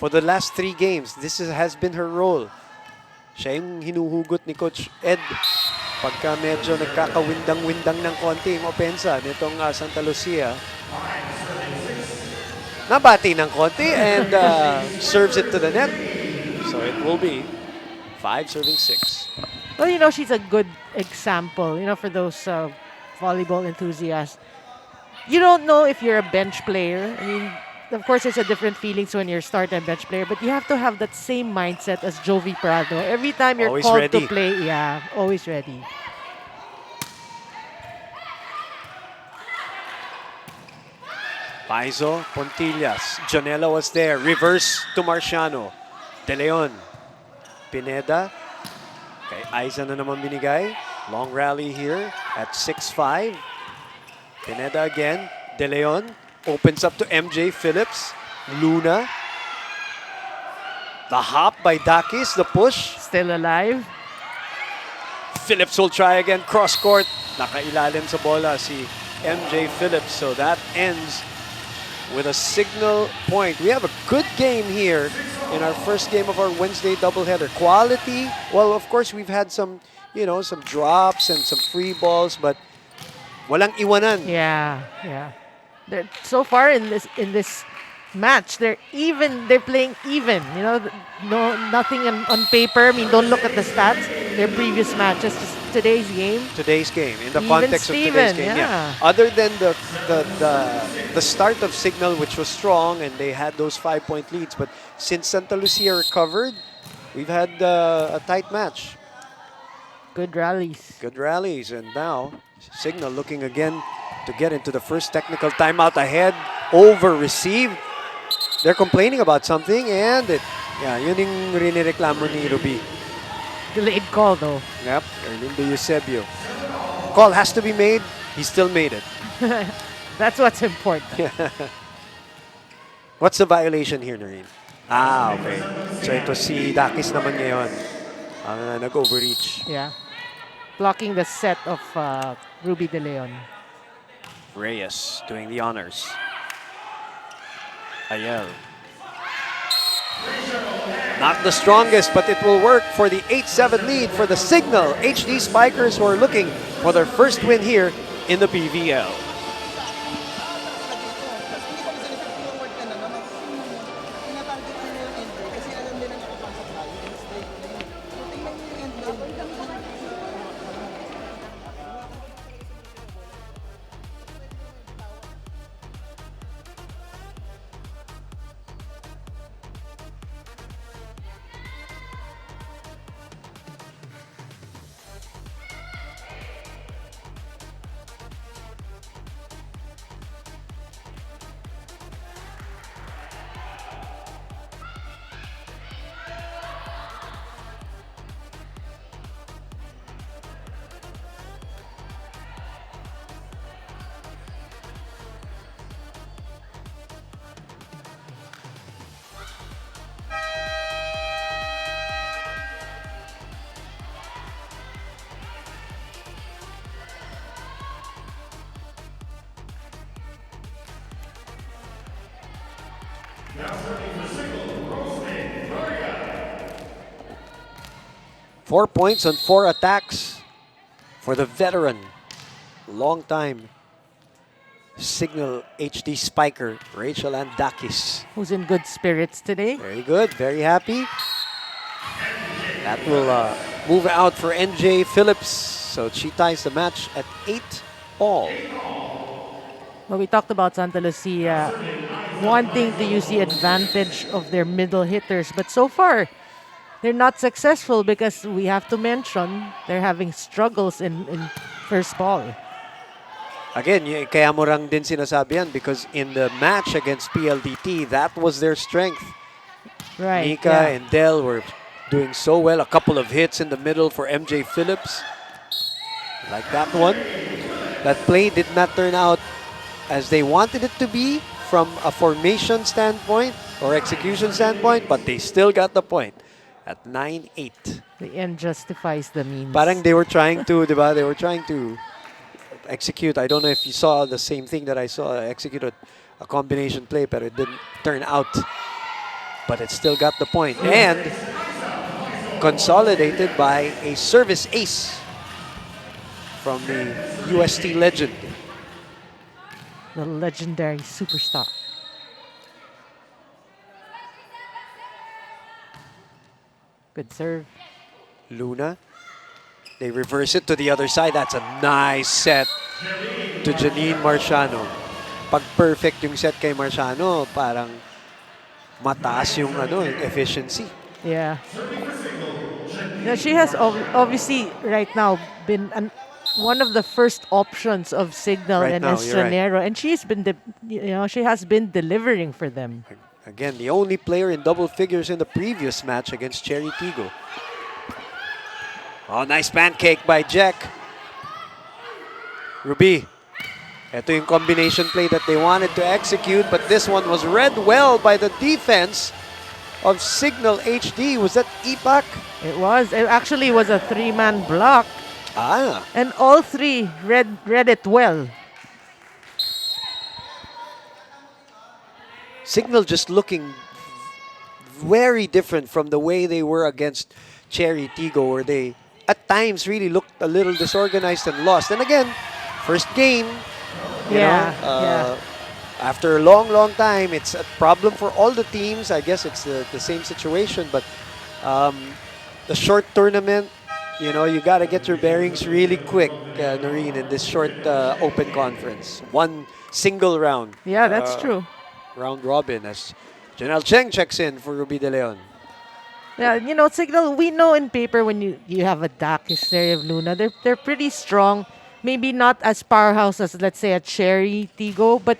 For the last 3 games, this has been her role. Siya yung hinuhugot ni Coach Ed pagka medyo nagkakawindang-windang ng konti yung opensa nitong Santa Lucia. Nabati ng konti and serves it to the net. So it will be 5-6. Well, she's a good example, for those volleyball enthusiasts. You don't know if you're a bench player. I mean, of course, it's a different feelings when you're start and bench player, but you have to have that same mindset as Jovi Prado. Every time you're Always called ready. to play, always ready. Paizo, Pontillas. Janela was there. Reverse to Marciano. De Leon. Pineda. Kay Aiza na naman binigay. Long rally here at 6'5". Pineda again. De Leon opens up to MJ Phillips. Luna. The hop by Dakis. The push. Still alive. Phillips will try again. Cross court. Nakailalim sa bola si MJ Phillips. So that ends with a Cignal point. We have a good game here in our first game of our Wednesday doubleheader. Quality. Well, of course, we've had some, some drops and some free balls, but walang iwanan. Yeah, yeah. So far in this match, they're even. They're playing even. No nothing on paper. I mean, don't look at the stats. Their previous matches, just today's game. Today's game, in the Even context of today's Steven, game, yeah. Other than the start of Cignal, which was strong, and they had those 5-point leads, but since Santa Lucia recovered, we've had a tight match. Good rallies. Good rallies, and now Cignal looking again to get into the first technical timeout ahead. Over received. They're complaining about something, and yun yung rinireklamo ni Ruby. Delayed call though. Yep, Erlindo Eusebio. Call has to be made. He still made it. That's what's important. What's the violation here, Noreen? Okay. So ito si Dakis naman ngayon ang nag-overreach. Yeah. Blocking the set of Ruby De Leon. Reyes doing the honors. Ayel. Not the strongest, but it will work for the 8-7 lead for the Cignal HD Spikers, who are looking for their first win here in the PVL. Four points on 4 attacks for the veteran, long time Cignal HD Spiker, Rachel Andakis. Who's in good spirits today. Very good, very happy. That will move out for NJ Phillips. So she ties the match at 8-all. Well, we talked about Santa Lucia wanting to use the advantage of their middle hitters, but so far they're not successful because we have to mention they're having struggles in first ball. Again, kaya mo rang din sinasabi yan because in the match against PLDT, that was their strength. Right. Nika yeah. and Del were doing so well. A couple of hits in the middle for MJ Phillips. Like that one. That play did not turn out as they wanted it to be from a formation standpoint or execution standpoint, but they still got the point at 9-8. The end justifies the means. Parang they were trying to, diba? They were trying to execute. I don't know if you saw the same thing that I saw. Executed a combination play, but it didn't turn out. But it still got the point. And consolidated by a service ace from the UST legend. The legendary superstar. Good serve. Luna. They reverse it to the other side. That's a nice set to Janine Marciano. Pag perfect yung set kay Marciano, parang mataas yung efficiency. Yeah. Now, she has obviously right now been one of the first options of Cignal Right and now, you're right. Estranero, and she has been delivering for them. Again, the only player in double figures in the previous match against Cherry Tigo. Oh, nice pancake by Jack. Ruby. Ito yung combination play that they wanted to execute, but this one was read well by the defense of Cignal HD. Was that Ipak? It was. It actually was a three-man block, Ah, and all three read it well. Cignal just looking very different from the way they were against Cherry Tigo, where they at times really looked a little disorganized and lost. And again, first game, you Yeah, know, after a long, long time, it's a problem for all the teams. I guess it's the same situation, but the short tournament, you know, you got to get your bearings really quick, Noreen, in this short open conference. One single round. Yeah, that's true. Round robin as Janelle Cheng checks in for Ruby De Leon. Yeah, Cignal, we know in paper when you have a Dakis there, of Luna, they're pretty strong. Maybe not as powerhouse as, let's say, a Cherry Tigo, but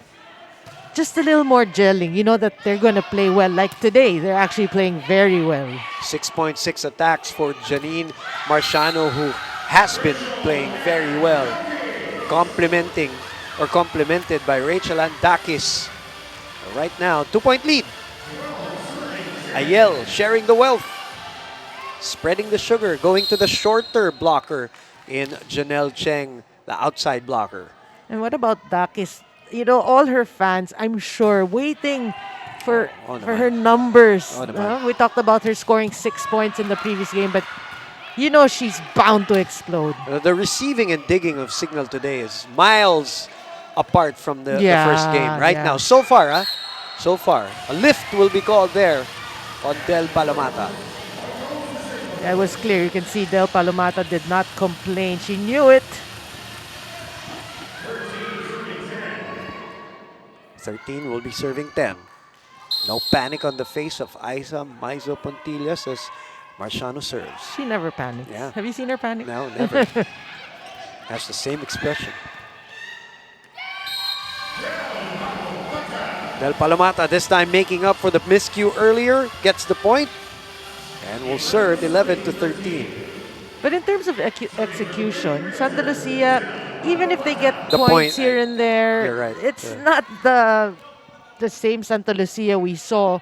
just a little more gelling. You know that they're going to play well. Like today, they're actually playing very well. 6.6 attacks for Janine Marciano, who has been playing very well. Complemented by Rachel Andakis. Right now, 2-point lead. Ayel sharing the wealth. Spreading the sugar, going to the shorter blocker in Janelle Cheng, the outside blocker. And what about Dakis? All her fans, I'm sure, waiting for her numbers. We talked about her scoring 6 points in the previous game, but she's bound to explode. The receiving and digging of Cignal today is miles apart from the first game. Right now, so far, a lift will be called there on Del Palomata. It was clear. You can see Del Palomata did not complain. She knew it. 13 will be serving 10. No panic on the face of Aiza Maizo Pontillas as Marciano serves. She never panics. Yeah. Have you seen her panic? No, never. Has the same expression. Del Palomata this time making up for the miscue earlier, gets the point, and will serve 11 to 13. But in terms of execution, Santa Lucia, even if they get The points point, here and there, you're right. it's not the same Santa Lucia we saw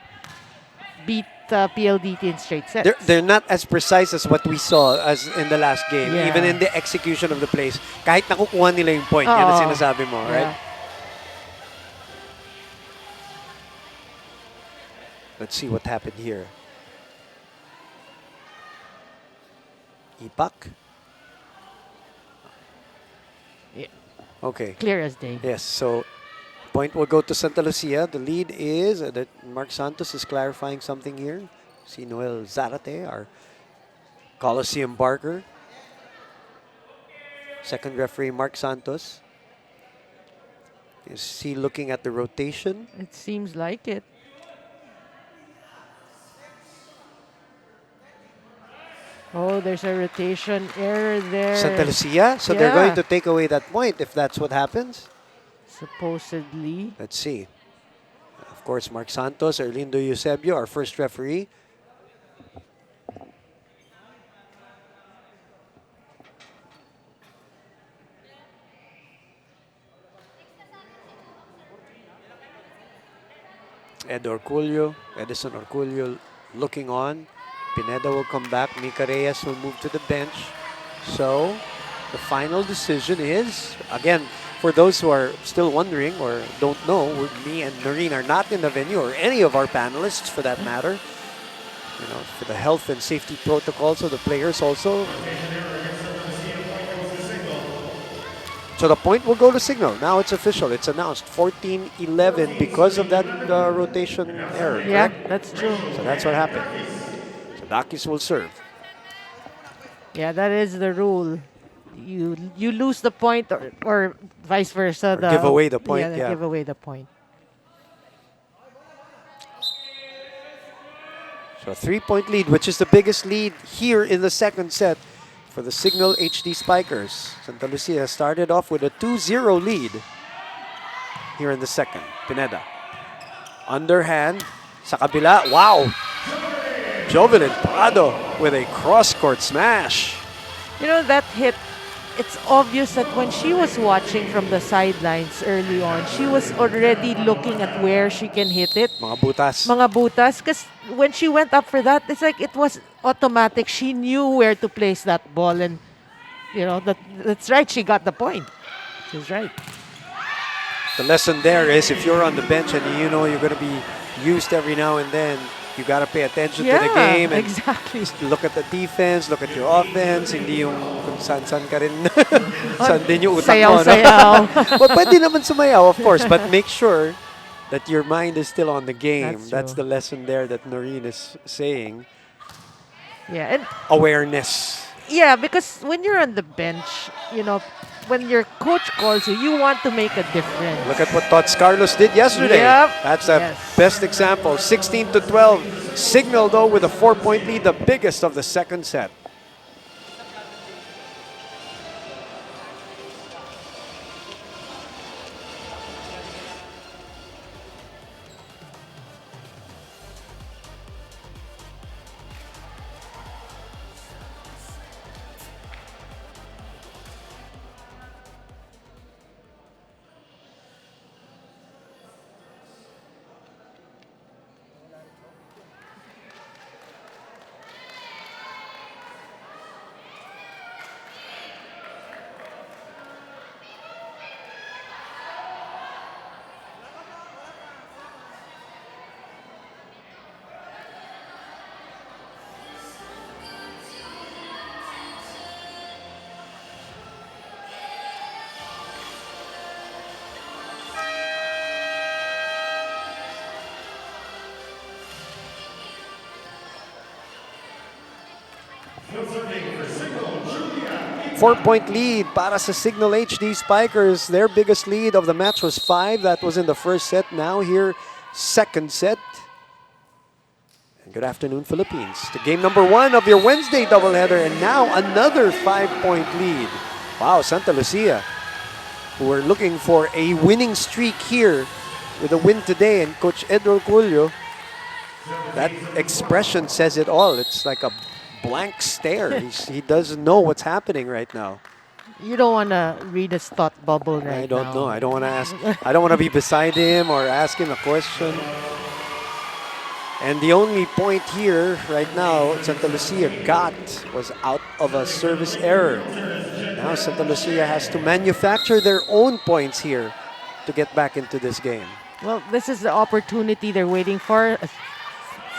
beat PLDT in straight sets. They're not as precise as what we saw as in the last game. Yeah. Even in the execution of the plays. Kahit nakukuha nila yung point, yun ang sinasabi mo, right? Let's see what happened here. Ipak? Yeah. Okay. Clear as day. Yes, so point will go to Santa Lucia. The lead is that Mark Santos is clarifying something here. Si Noel Zarate, our Coliseum barker. Second referee, Mark Santos. Is he looking at the rotation? It seems like it. Oh, there's a rotation error there. Santa Lucia? So they're going to take away that point if that's what happens? Supposedly. Let's see. Of course, Mark Santos, Erlindo Eusebio, our first referee. Edison Orculio looking on. Pineda will come back. Mika Reyes will move to the bench. So, the final decision is, again, for those who are still wondering or don't know, me and Noreen are not in the venue, or any of our panelists for that matter. You know, for the health and safety protocols of the players also. So the point will go to Cignal. Now it's official. It's announced 14-11 because of that rotation error. Yeah, correct? that's true. So that's what happened. So Dakis will serve. Yeah, that is the rule. You lose the point or vice versa. Or give away the point, Yeah, yeah. give away the point. So a 3-point lead, which is the biggest lead here in the second set for the Cignal HD Spikers. Santa Lucia started off with a 2-0 lead here in the second. Pineda. Underhand. Sa kabila. Wow! Jovelyn Prado with a cross-court smash. You know, that hit, it's obvious that when she was watching from the sidelines early on, she was already looking at where she can hit it. Mga butas. Mga butas. Because when she went up for that, it's like it was automatic. She knew where to place that ball. And, you know, that's right. She got the point. She's right. The lesson there is if you're on the bench and you know you're going to be used every now and then, you got to pay attention to the game and exactly. look at the defense, look at your offense, hindi yung kung saan ka rin, saan din yung utak mo. No? Sayaw. Well, pwede naman sumayaw, of course, but make sure that your mind is still on the game. That's the lesson there that Noreen is saying. Yeah, and awareness. yeah, because when you're on the bench, you know, when your coach calls you, you want to make a difference. Look at what Tots Carlos did yesterday. Yep. That's the best example. 16-12. Cignal, though, with a 4-point lead, the biggest of the second set. Four-point lead para sa Cignal HD Spikers. Their biggest lead of the match was 5. That was in the first set. Now here, second set. And good afternoon, Philippines. To game number 1 of your Wednesday doubleheader. And now another 5-point lead. Wow, Santa Lucia, who were looking for a winning streak here with a win today. And Coach Edward Culio, that expression says it all. It's like a blank stare. He doesn't know what's happening right now. You don't want to read his thought bubble right now. I don't know. I don't want to ask. I don't want to be beside him or ask him a question. And the only point here right now Santa Lucia got was out of a service error. Now Santa Lucia has to manufacture their own points here to get back into this game. Well, this is the opportunity they're waiting for.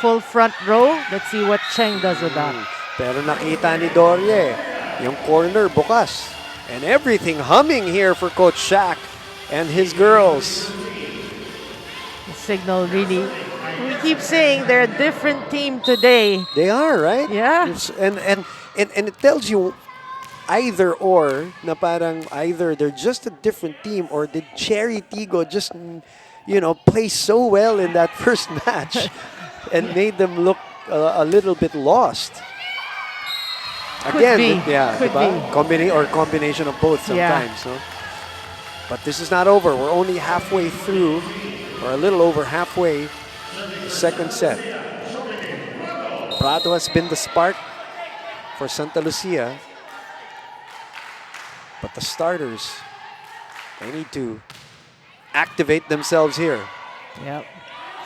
Full front row. Let's see what Cheng does with that. Pero nakita ni Dorie, yung corner bukas. And everything humming here for Coach Shaq and his girls. The Cignal really, we keep saying they're a different team today. They are, right? Yeah. And it tells you either or, na parang either they're just a different team or did Cherry Tigo just, you know, play so well in that first match and made them look a little bit lost. Again, yeah, Could be. Combination of both sometimes. No? But this is not over. We're only halfway through, or a little over halfway, second set. Prado has been the spark for Santa Lucia. But the starters, they need to activate themselves here. Yep.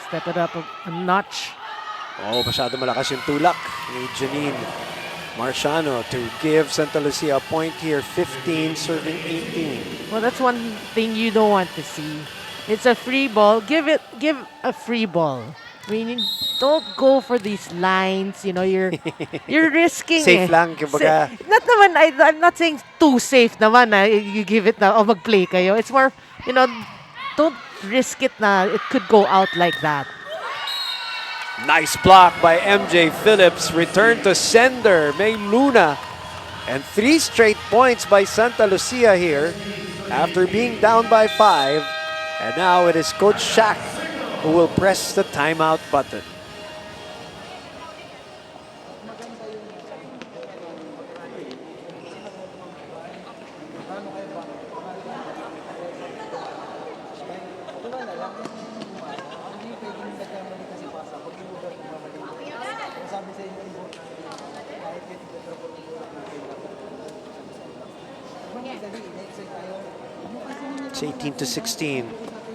Step it up a notch. Oh, masyado malakas yung tulak ni Janine Marciano to give Santa Lucia a point here. 15, serving 18. Well, that's one thing you don't want to see. It's a free ball. Give a free ball. I mean, don't go for these lines. You know, you're risking. Safe lang, kumbaga. Not naman, I'm not saying too safe naman. You give it na, o mag-play kayo. It's more, you know, don't risk it na it could go out like that. Nice block by MJ Phillips. Return to sender, May Luna. And 3 straight points by Santa Lucia here after being down by 5. And now it is Coach Shaq who will press the timeout button. na lang, hindi pwedeng nagkamali kasi pasa. Kung yung lugar kumamali. Kung sabi sa inyo, kahit getting the trouble ng lugar natin, magmadali, in-excite tayo. It's 18 to 16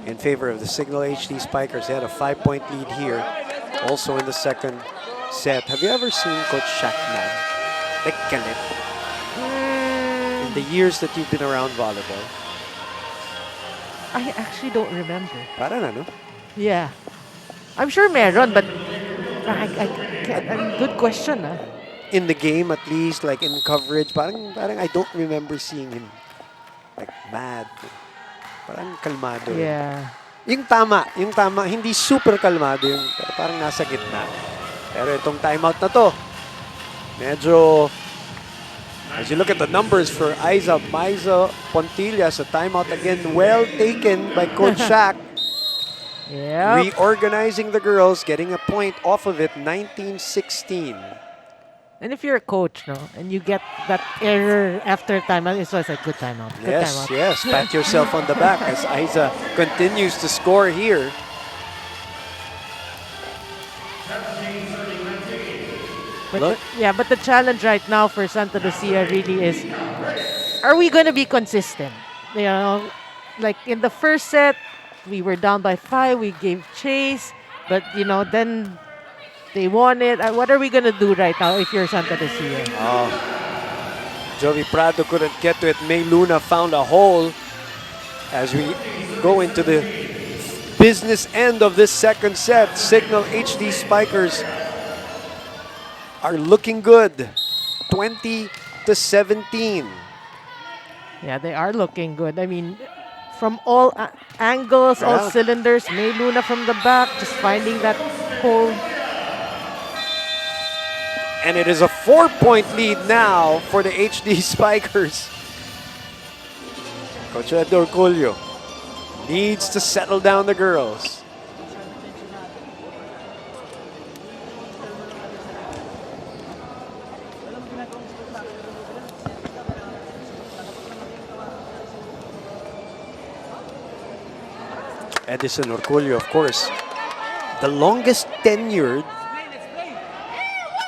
in favor of the Cignal HD Spikers. They had a 5-point lead here, also in the second set. Have you ever seen Coach Shackman? Like galit. In the years that you've been around volleyball. I actually don't remember. Parang ano? Yeah. I'm sure meron, but I can't. Good question, ah. In the game, at least, like in coverage, parang I don't remember seeing him like mad. Parang kalmado. Yeah. Yung tama, hindi super kalmado yung parang nasa gitna. Pero itong timeout na to, medyo, as you look at the numbers for Maiza Pontillas, a timeout again, well taken by Coach Shaq. Yeah. Reorganizing the girls, getting a point off of it, 19-16. And if you're a coach, no, and you get that error after timeout, it's always a good timeout. Good Yes, timeout. yes, pat yourself on the back as Aiza continues to score here. But but the challenge right now for Santa Lucia really is, are we going to be consistent? You know, like in the first set, we were down by 5, we gave chase, but then they won it. What are we going to do right now if you're Santa Lucia? Jovi Prado couldn't get to it. May Luna found a hole as we go into the business end of this second set. Cignal HD Spikers are looking good. 20-17. Yeah, they are looking good. I mean, from all angles, all Yeah. cylinders, May Luna from the back, just finding that hole. And it is a 4-point lead now for the HD Spikers. Coach Edor Culio needs to settle down the girls. Edison Orculio, of course, the longest tenured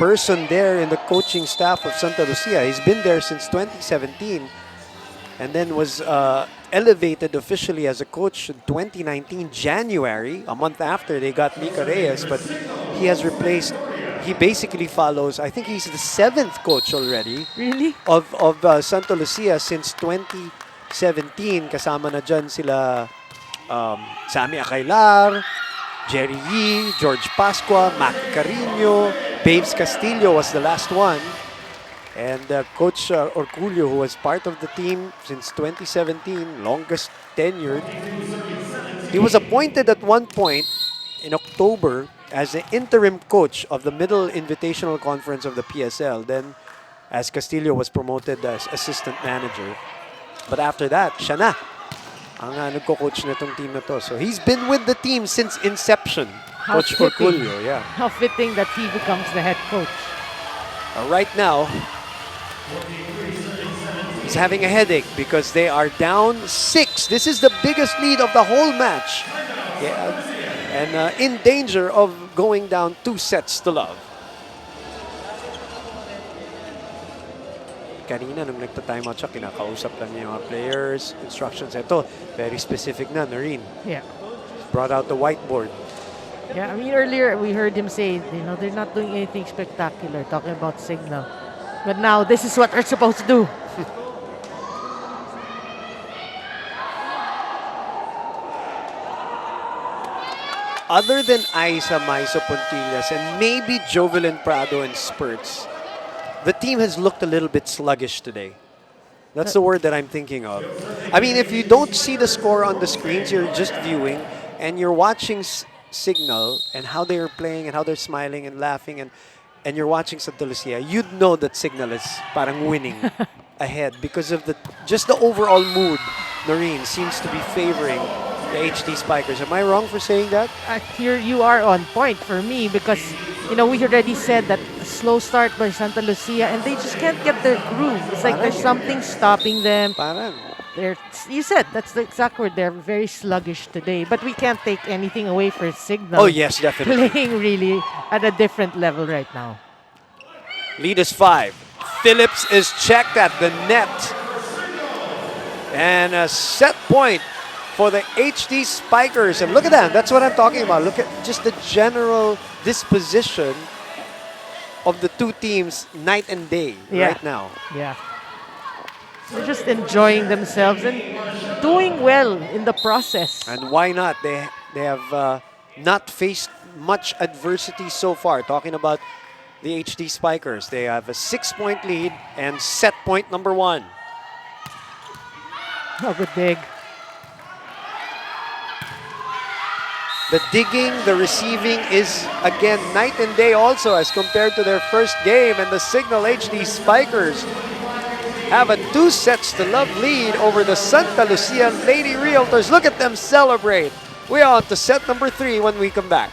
person there in the coaching staff of Santa Lucia. He's been there since 2017 and then was elevated officially as a coach in 2019 January, a month after they got Mika Reyes, but he has replaced, he basically follows, I think he's the 7th coach already Really? of Santa Lucia since 2017. Kasama na dyan sila Sammy Acailar, Jerry Yee, George Pascua, Maki Carino, Babes Castillo was the last one. And Coach Orculio, who was part of the team since 2017, longest tenured. He was appointed at one point in October as the interim coach of the Middle Invitational Conference of the PSL. Then, as Castillo was promoted as assistant manager. But after that, siya na ang nagko-coach nitong team na to. So he's been with the team since inception. How Coach fitting. Orculio, yeah. How fitting that he becomes the head coach. Right now, he's having a headache because they are down 6. This is the biggest lead of the whole match. Yeah. And in danger of going down 2 sets to love. Kanina nung nagta-timeout siya, kinakausap lang niya yung mga players, instructions. Ito, very specific na, Noreen. Yeah. Brought out the whiteboard. Yeah, I mean, earlier we heard him say, they're not doing anything spectacular, talking about Cignal. But now, this is what they're supposed to do. Other than Maiza Pontillas and maybe Jovelyn Prado and spurts, the team has looked a little bit sluggish today. That's the word that I'm thinking of. I mean, if you don't see the score on the screens, you're just viewing, and you're watching Cignal and how they're playing and how they're smiling and laughing, and you're watching Santa Lucia, you'd know that Cignal is parang winning ahead because of just the overall mood. Noreen seems to be favoring the HD Spikers. Am I wrong for saying that? Here you are on point for me because, we already said that a slow start by Santa Lucia and they just can't get their groove. It's like there's something stopping them. Parang. They're, you said that's the exact word. They're very sluggish today, but we can't take anything away for Signal. Oh, yes, definitely. Playing really at a different level right now. Lead is 5. Phillips is checked at the net. And a set point for the HD Spikers. And look at that. That's what I'm talking about. Look at just the general disposition of the two teams night and day right now. Yeah. They're just enjoying themselves and doing well in the process. And why not? They have not faced much adversity so far. Talking about the HD Spikers. They have a 6-point lead and set point number 1. Oh, good dig. The digging, the receiving is again night and day also as compared to their first game. And the Cignal HD Spikers have a 2-sets-to-love lead over the Santa Lucia Lady Realtors. Look at them celebrate. We are on to set number 3 when we come back.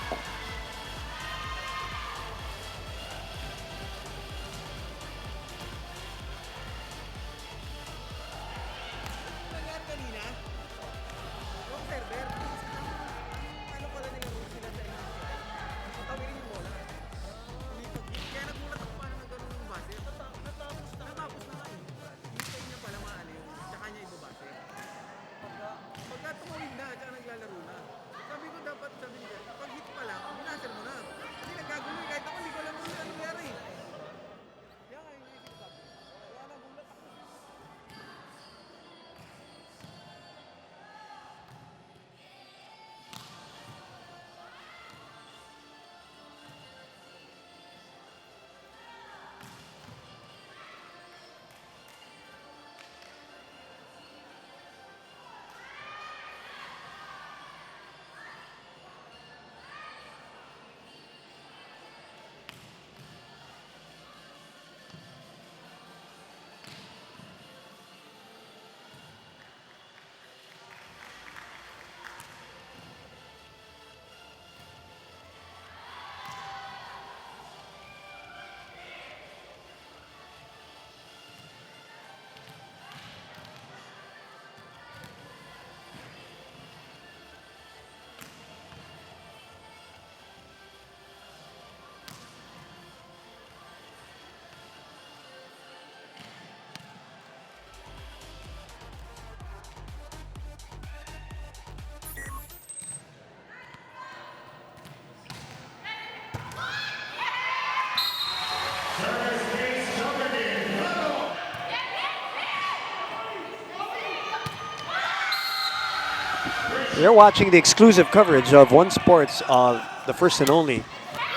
You're watching the exclusive coverage of One Sports, the first and only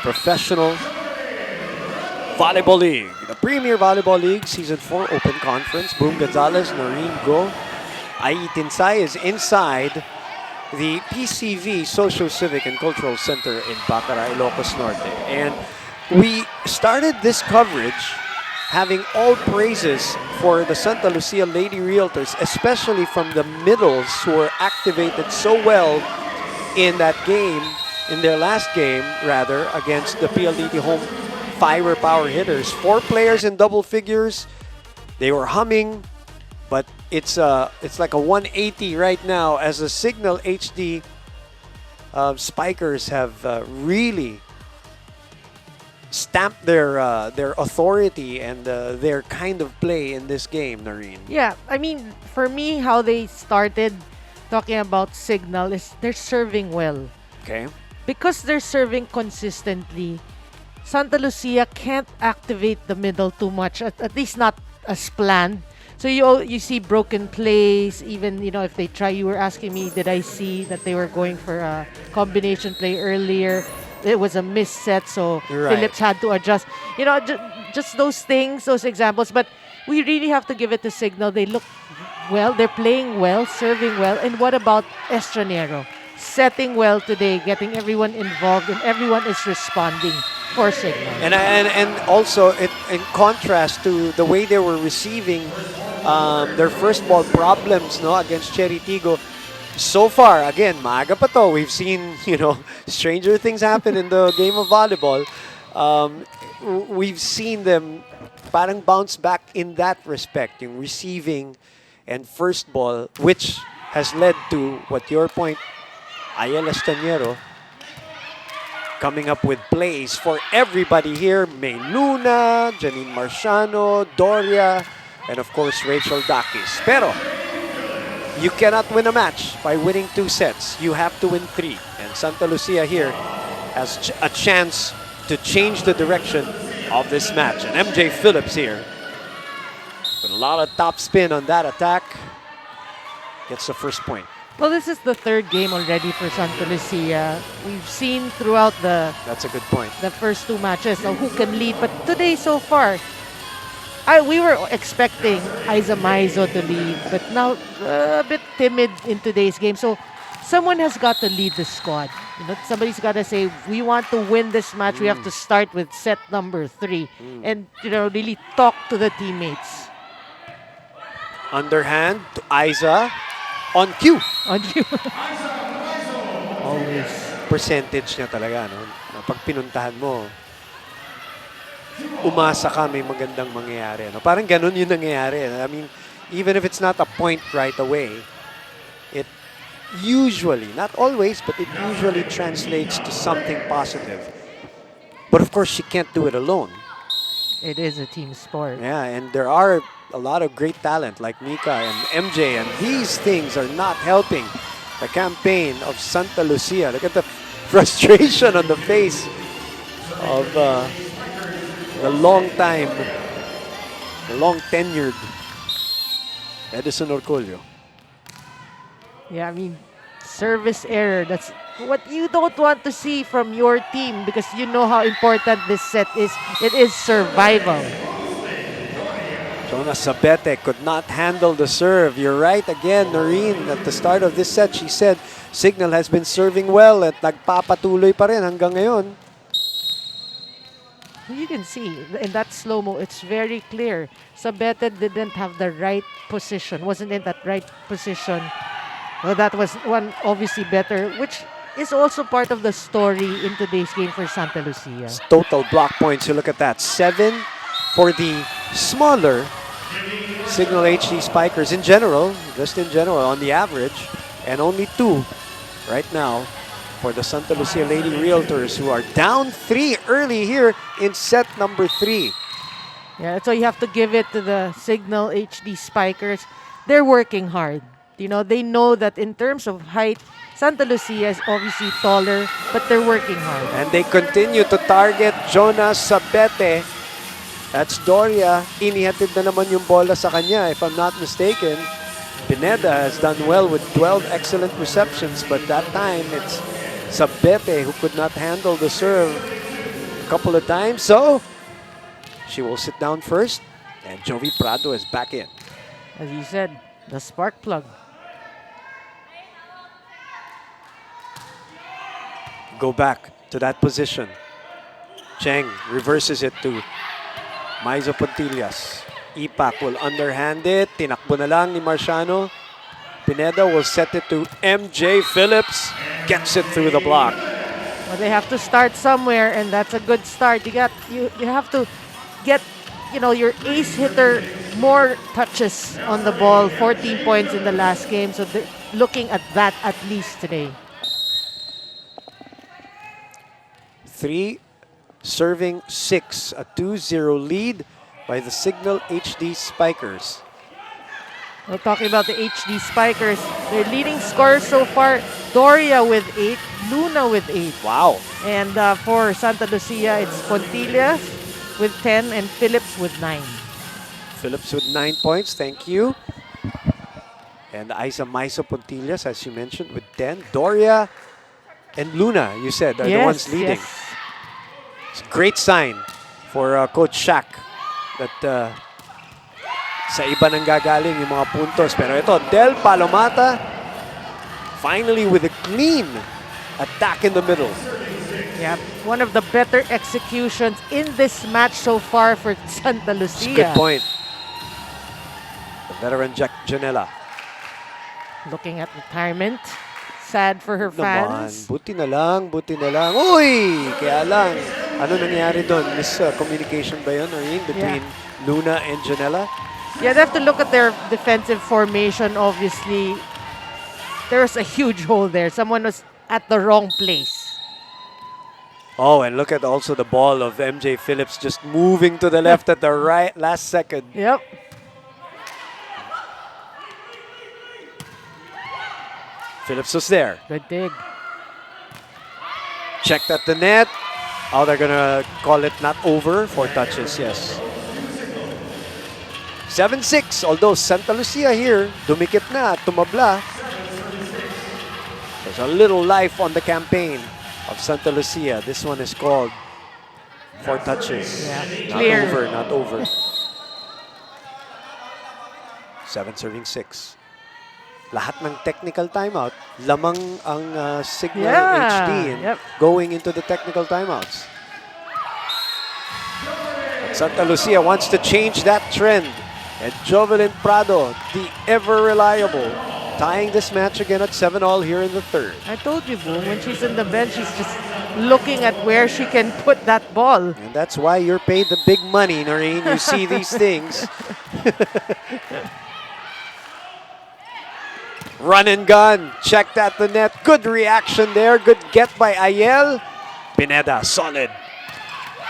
professional volleyball league. The Premier Volleyball League Season 4 Open Conference. Boom Gonzalez, Noreen Go, Ai Tinsay is inside the PCV Social Civic and Cultural Center in Bacara, Ilocos Norte. And we started this coverage having all praises for the Santa Lucia Lady Realtors, especially from the middles who were activated so well in that game, in their last game, rather, against the PLDT home firepower hitters. 4 players in double figures. They were humming, but it's like a 180 right now as the Cignal HD Spikers have really stamp their authority and their kind of play in this game, Noreen. Yeah, I mean, for me, how they started talking about Cignal is they're serving well. Okay. Because they're serving consistently, Santa Lucia can't activate the middle too much, at least not as planned. So you see broken plays, even, if they try, you were asking me, did I see that they were going for a combination play earlier? It was a missed set, so Right. Phillips had to adjust. Just those things, those examples. But we really have to give it to Cignal. They look well, they're playing well, serving well. And what about Estranero? Setting well today, getting everyone involved, and everyone is responding for Cignal. And also, in contrast to the way they were receiving their first ball problems, no, against Cherry Tigo, so far, again, maaga pa to. We've seen, stranger things happen in the game of volleyball. We've seen them parang bounce back in that respect, yung receiving and first ball, which has led to what your point, Ayala Estaniero, coming up with plays for everybody here. May Luna, Janine Marciano, Doria, and of course Rachel Dakis. Pero you cannot win a match by winning 2 sets. You have to win 3. And Santa Lucia here has a chance to change the direction of this match. And MJ Phillips here with a lot of top spin on that attack gets the first point. Well, this is the 3rd game already for Santa Lucia. We've seen throughout That's a good point. the first 2 matches of who can lead, but today so far, we were expecting Isa Maizo to lead, but now a bit timid in today's game. So someone has got to lead the squad. You know, somebody's got to say, we want to win this match. We have to start with set number 3 and, you know, really talk to the teammates. Underhand to Isa on cue. On you. Always. Percentage niya talaga, no? Na pag pinuntahan mo, umasa ka may magandang mangyayari. No? Parang ganun yung nangyayari. I mean, even if it's not a point right away, it usually, not always, but it usually translates to something positive. But of course, she can't do it alone. It is a team sport. Yeah, and there are a lot of great talent like Mika and MJ, and these things are not helping the campaign of Santa Lucia. Look at the frustration on the face of the long tenured Edison Orcolio. Yeah, I mean, service error. That's what you don't want to see from your team because you know how important this set is. It is survival. Jonas Sabete could not handle the serve. You're right again, Noreen. At the start of this set, she said Cignal has been serving well at nagpapatuloy pa rin hanggang ngayon. You can see in that slow-mo, it's very clear. Sabete didn't have the right position, wasn't in that right position. Well, that was one obviously better, which is also part of the story in today's game for Santa Lucia. Total block points, you look at that. 7 for the smaller Cignal HD spikers in general, just in general, on the average, and only 2 right now for the Santa Lucia Lady Realtors, who are down 3 early here in set number 3. Yeah, so you have to give it to the Cignal HD spikers. They're working hard. You know, they know that in terms of height, Santa Lucia is obviously taller, but they're working hard. And they continue to target Jonas Sabete. That's Doria. Inihatid na naman yung bola sa kanya, if I'm not mistaken. Pineda has done well with 12 excellent receptions, but that time it's Sabete who could not handle the serve a couple of times. So she will sit down first, and Jovi Prado is back in. As you said, the spark plug. Go back to that position. Cheng reverses it to Maizo Pontillas. Ipak will underhand it. Tinakbo na lang ni Marciano. Pineda will set it to MJ Phillips. Gets it through the block. Well, they have to start somewhere, and that's a good start. You have to get, you know, your ace hitter more touches on the ball. 14 points in the last game, so they're looking at that at least today. 3 serving 6. A 2-0 lead by the Cignal HD Spikers. Well, talking about the HD Spikers, their leading scorers so far, Doria with 8, Luna with 8. Wow. And for Santa Lucia, it's Pontillas with 10 and Phillips with 9. Phillips with 9 points. Thank you. And Isa Maizo Pontillas, as you mentioned, with 10. Doria and Luna, you said, are the ones leading. Yes. It's a great sign for Coach Shaq that sa iba nang gagaling yung mga puntos. Pero ito, Del Palomata finally with a clean attack in the middle. Yeah, one of the better executions in this match so far for Santa Lucia. Good point. The veteran Janela. Looking at retirement. Sad for her Naman, fans. buti na lang, buti na lang. Uy! Kaya lang, ano nangyari doon? Miscommunication ba yun, Noreen, between Luna and Janela? Yeah, they have to look at their defensive formation. Obviously, there's a huge hole there. Someone was at the wrong place. Oh, and look at also the ball of MJ Phillips just moving to the left at the right last second. Yep. Phillips was there. Good dig. Checked at the net. Oh, they're gonna call it not over. 4 touches, yes. 7-6, although Santa Lucia here, dumikit na, tumabla. There's a little life on the campaign of Santa Lucia. This one is called 4 touches. Yeah, Not clear. over, not over. 7 serving 6. Lahat ng technical timeout, lamang ang Cignal Yeah, HD in yep. going into the technical timeouts. But Santa Lucia wants to change that trend. And Jovelyn Prado, the ever-reliable, tying this match again at 7-all here in the third. I told you, Boom, when she's in the bench, she's just looking at where she can put that ball. And that's why you're paid the big money, Noreen. You see these things. Run and gun. Checked at the net. Good reaction there. Good get by Ayel. Pineda, solid.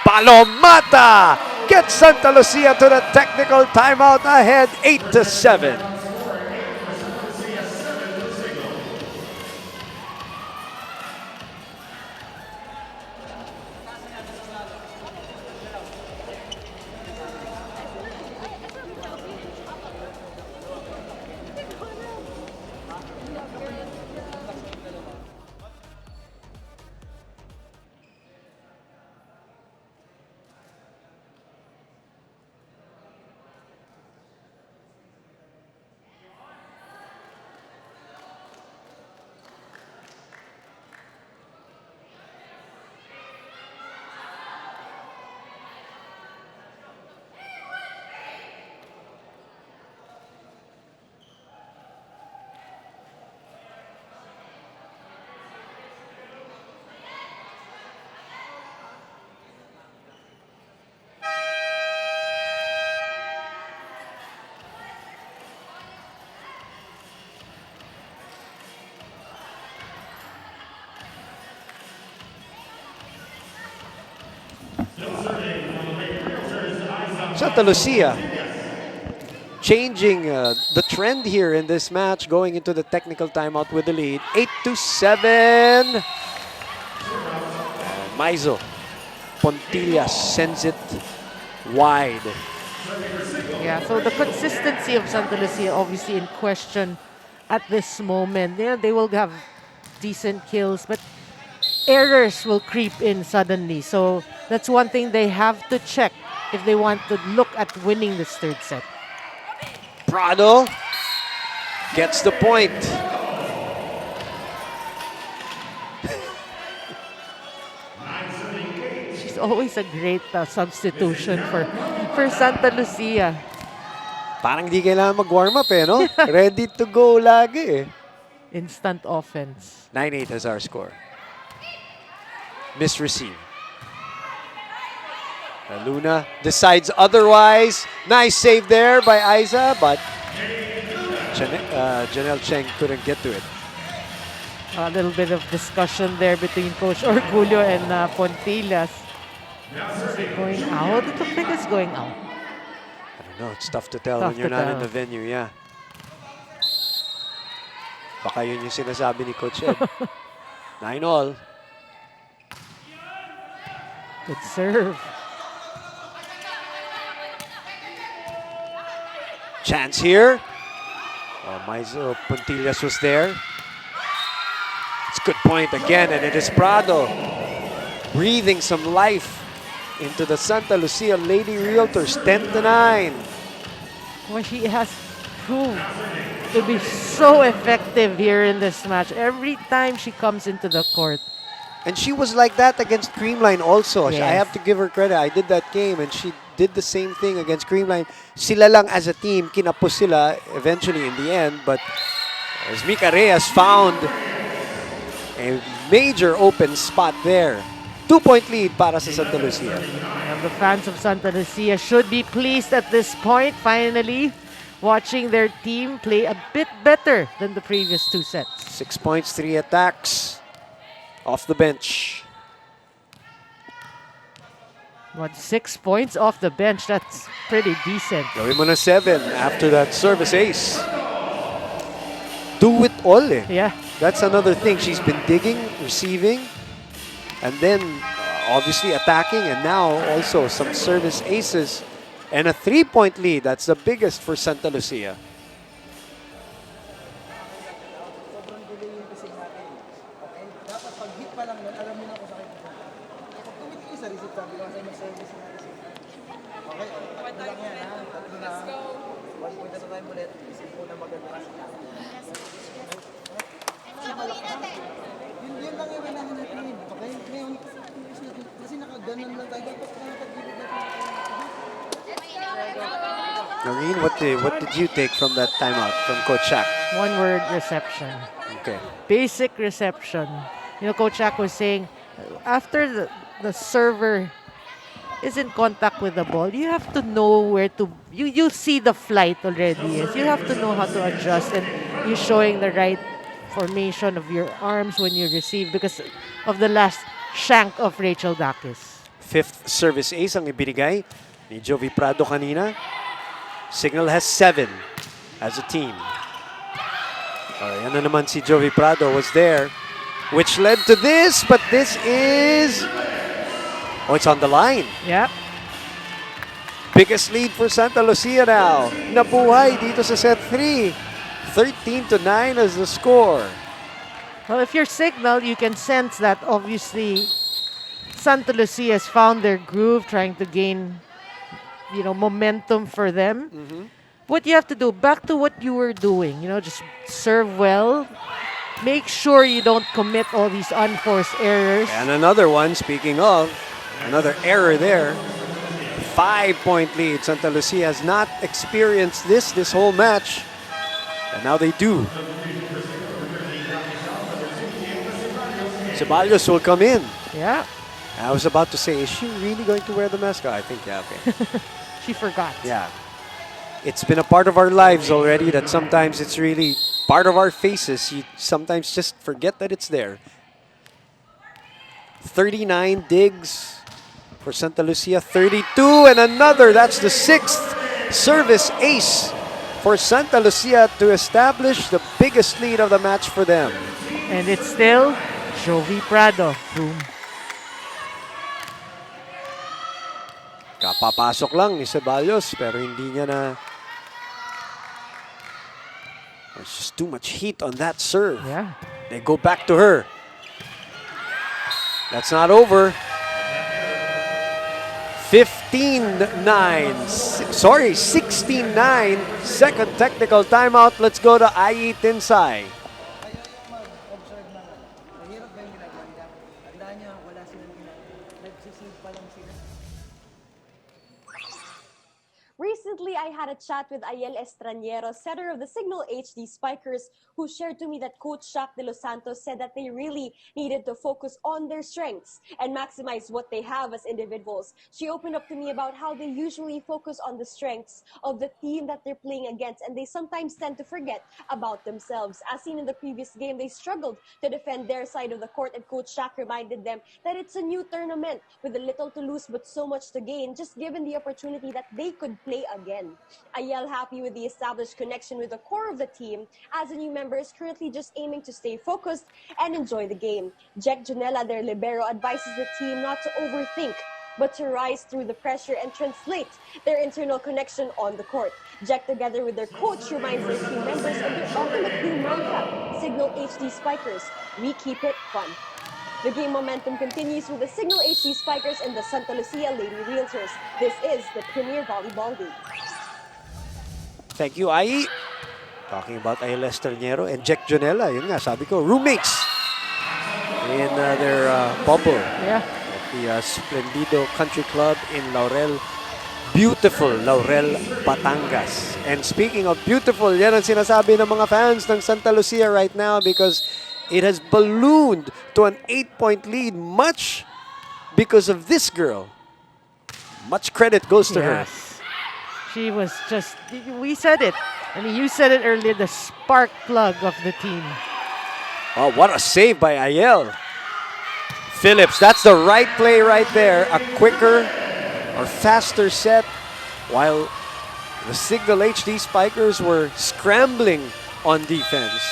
Palomata gets Santa Lucia to the technical timeout ahead 8-7. Santa Lucia changing the trend here in this match, going into the technical timeout with the lead. 8-7. Maizo Pontillas sends it wide. Yeah, so the consistency of Santa Lucia obviously in question at this moment. Yeah, they will have decent kills, but errors will creep in suddenly. So that's one thing they have to check if they want to look at winning this third set. Prado gets the point. She's always a great substitution for Santa Lucia. Parang di kailangan mag-warm up eh, no? Ready to go lagi eh. Instant offense. 9-8 is our score. Misreceive. Luna decides otherwise. Nice save there by Aiza, but Janelle Cheng couldn't get to it. A little bit of discussion there between Coach Orgulio and Pontillas. Is it going out? It looks like it's going out. I don't know, it's tough to tell Tough when you're to not in tell. the venue, yeah. Baka yun yung sinasabi ni Coach Ed. 9-all. Good serve. Chance here. Oh, Maizo Pontillas was there. It's a good point again, and it is Prado breathing some life into the Santa Lucia Lady Realtors. 10-9. Well, she has proved to be so effective here in this match. Every time she comes into the court. And she was like that against Creamline also. I Yes. have to give her credit. I did that game and she did the same thing against Creamline. Sila lang as a team, kinapos sila eventually in the end. But as Mika Reyes found a major open spot there. 2-point lead para sa Santa Lucia. The fans of Santa Lucia should be pleased at this point, finally watching their team play a bit better than the previous two sets. 6 points, 3 attacks off the bench. What, 6 points off the bench? That's pretty decent. Gawin mo na 7 after that service ace. Do it all eh. Yeah. That's another thing. She's been digging, receiving, and then obviously attacking, and now also some service aces and a 3-point lead. That's the biggest for Santa Lucia. Sobrang delay yung kasi natin. Okay? Dapat pag hit pa lang nun, alam mo na kung sakit ito. Pag tumitingin sa receipt, sabi ko kasi may service na receipt. Okay, tatlo lang yan ha. Tatlo na. 1 point at a time ulit. Isip mo na maganda. Yun lang yung kailangan natin. Okay? Ngayon, kasi nakaganon lang tayo. Dapat nakapagilid natin. Noreen, what did you take from that timeout from Coach Shaq? One word, reception. Okay. Basic reception. You know, Coach Shaq was saying, after the server is in contact with the ball, you have to know where to, you see the flight already. Yes. You have to know how to adjust, and you showing the right formation of your arms when you receive because of the last shank of Rachel Dakis. 5th service ace ang ibinigay ni Jovi Prado kanina. Cignal has 7 as a team. Yan na naman si Jovi Prado was there, which led to this, but this is... Oh, it's on the line. Yeah. Biggest lead for Santa Lucia now. Nabuhay dito sa set 3. 13-9 as the score. Well, if you're Cignal, you can sense that obviously Santa Lucia has found their groove, trying to gain, you know, momentum for them. What you have to do, back to what you were doing, you know, just serve well. Make sure you don't commit all these unforced errors. And another one, speaking of, another error there. 5-point lead. Santa Lucia has not experienced this whole match. And now they do. Ceballos will come in. Yeah. I was about to say, is she really going to wear the mask? I think, yeah, okay. She forgot. Yeah. It's been a part of our lives already that sometimes it's really part of our faces. You sometimes just forget that it's there. 39 digs for Santa Lucia, 32 and another. That's the 6th service ace for Santa Lucia to establish the biggest lead of the match for them. And it's still Jovi Prado. Boom. Kapapasok lang ni Ceballos pero hindi niya na... There's just too much heat on that serve. Yeah. They go back to her. That's not over. 15-9. Sorry, 16-9. Second technical timeout. Let's go to IE Tinsay. Mag-observe na nga. Mahirap ba yung ginagawa nila? Tandaan niya, wala silang ginagawa. Nagsisave pa lang sila. Recently, I had a chat with Ayel Estraniero, setter of the Cignal HD Spikers, who shared to me that Coach Shaq de Los Santos said that they really needed to focus on their strengths and maximize what they have as individuals. She opened up to me about how they usually focus on the strengths of the team that they're playing against, and they sometimes tend to forget about themselves. As seen in the previous game, they struggled to defend their side of the court, and Coach Shaq reminded them that it's a new tournament with a little to lose but so much to gain, just given the opportunity that they could play again. Ayel, happy with the established connection with the core of the team, as a new member is currently just aiming to stay focused and enjoy the game. Jack Janela, their libero, advises the team not to overthink, but to rise through the pressure and translate their internal connection on the court. Jack, together with their coach, reminds their team members of their ultimate team mantra, Cignal HD Spikers, we keep it fun. The game momentum continues with the Cignal HD Spikers and the Santa Lucia Lady Realtors. This is the Premier Volleyball League. Thank you, IE. Talking about Ayel Estraniero and Jack Jonella. Yun nga, sabi ko, roommates in their bubble. Yeah. At the Splendido Country Club in Laurel. Beautiful Laurel, Batangas. And speaking of beautiful, yan ang sinasabi ng mga fans ng Santa Lucia right now because it has ballooned to an 8-point lead, much because of this girl. Much credit goes to her. Yes. She was just, we said it. I mean, you said it earlier, the spark plug of the team. Oh, what a save by Ayel. Phillips, that's the right play right there. A quicker or faster set while the Cignal HD Spikers were scrambling on defense.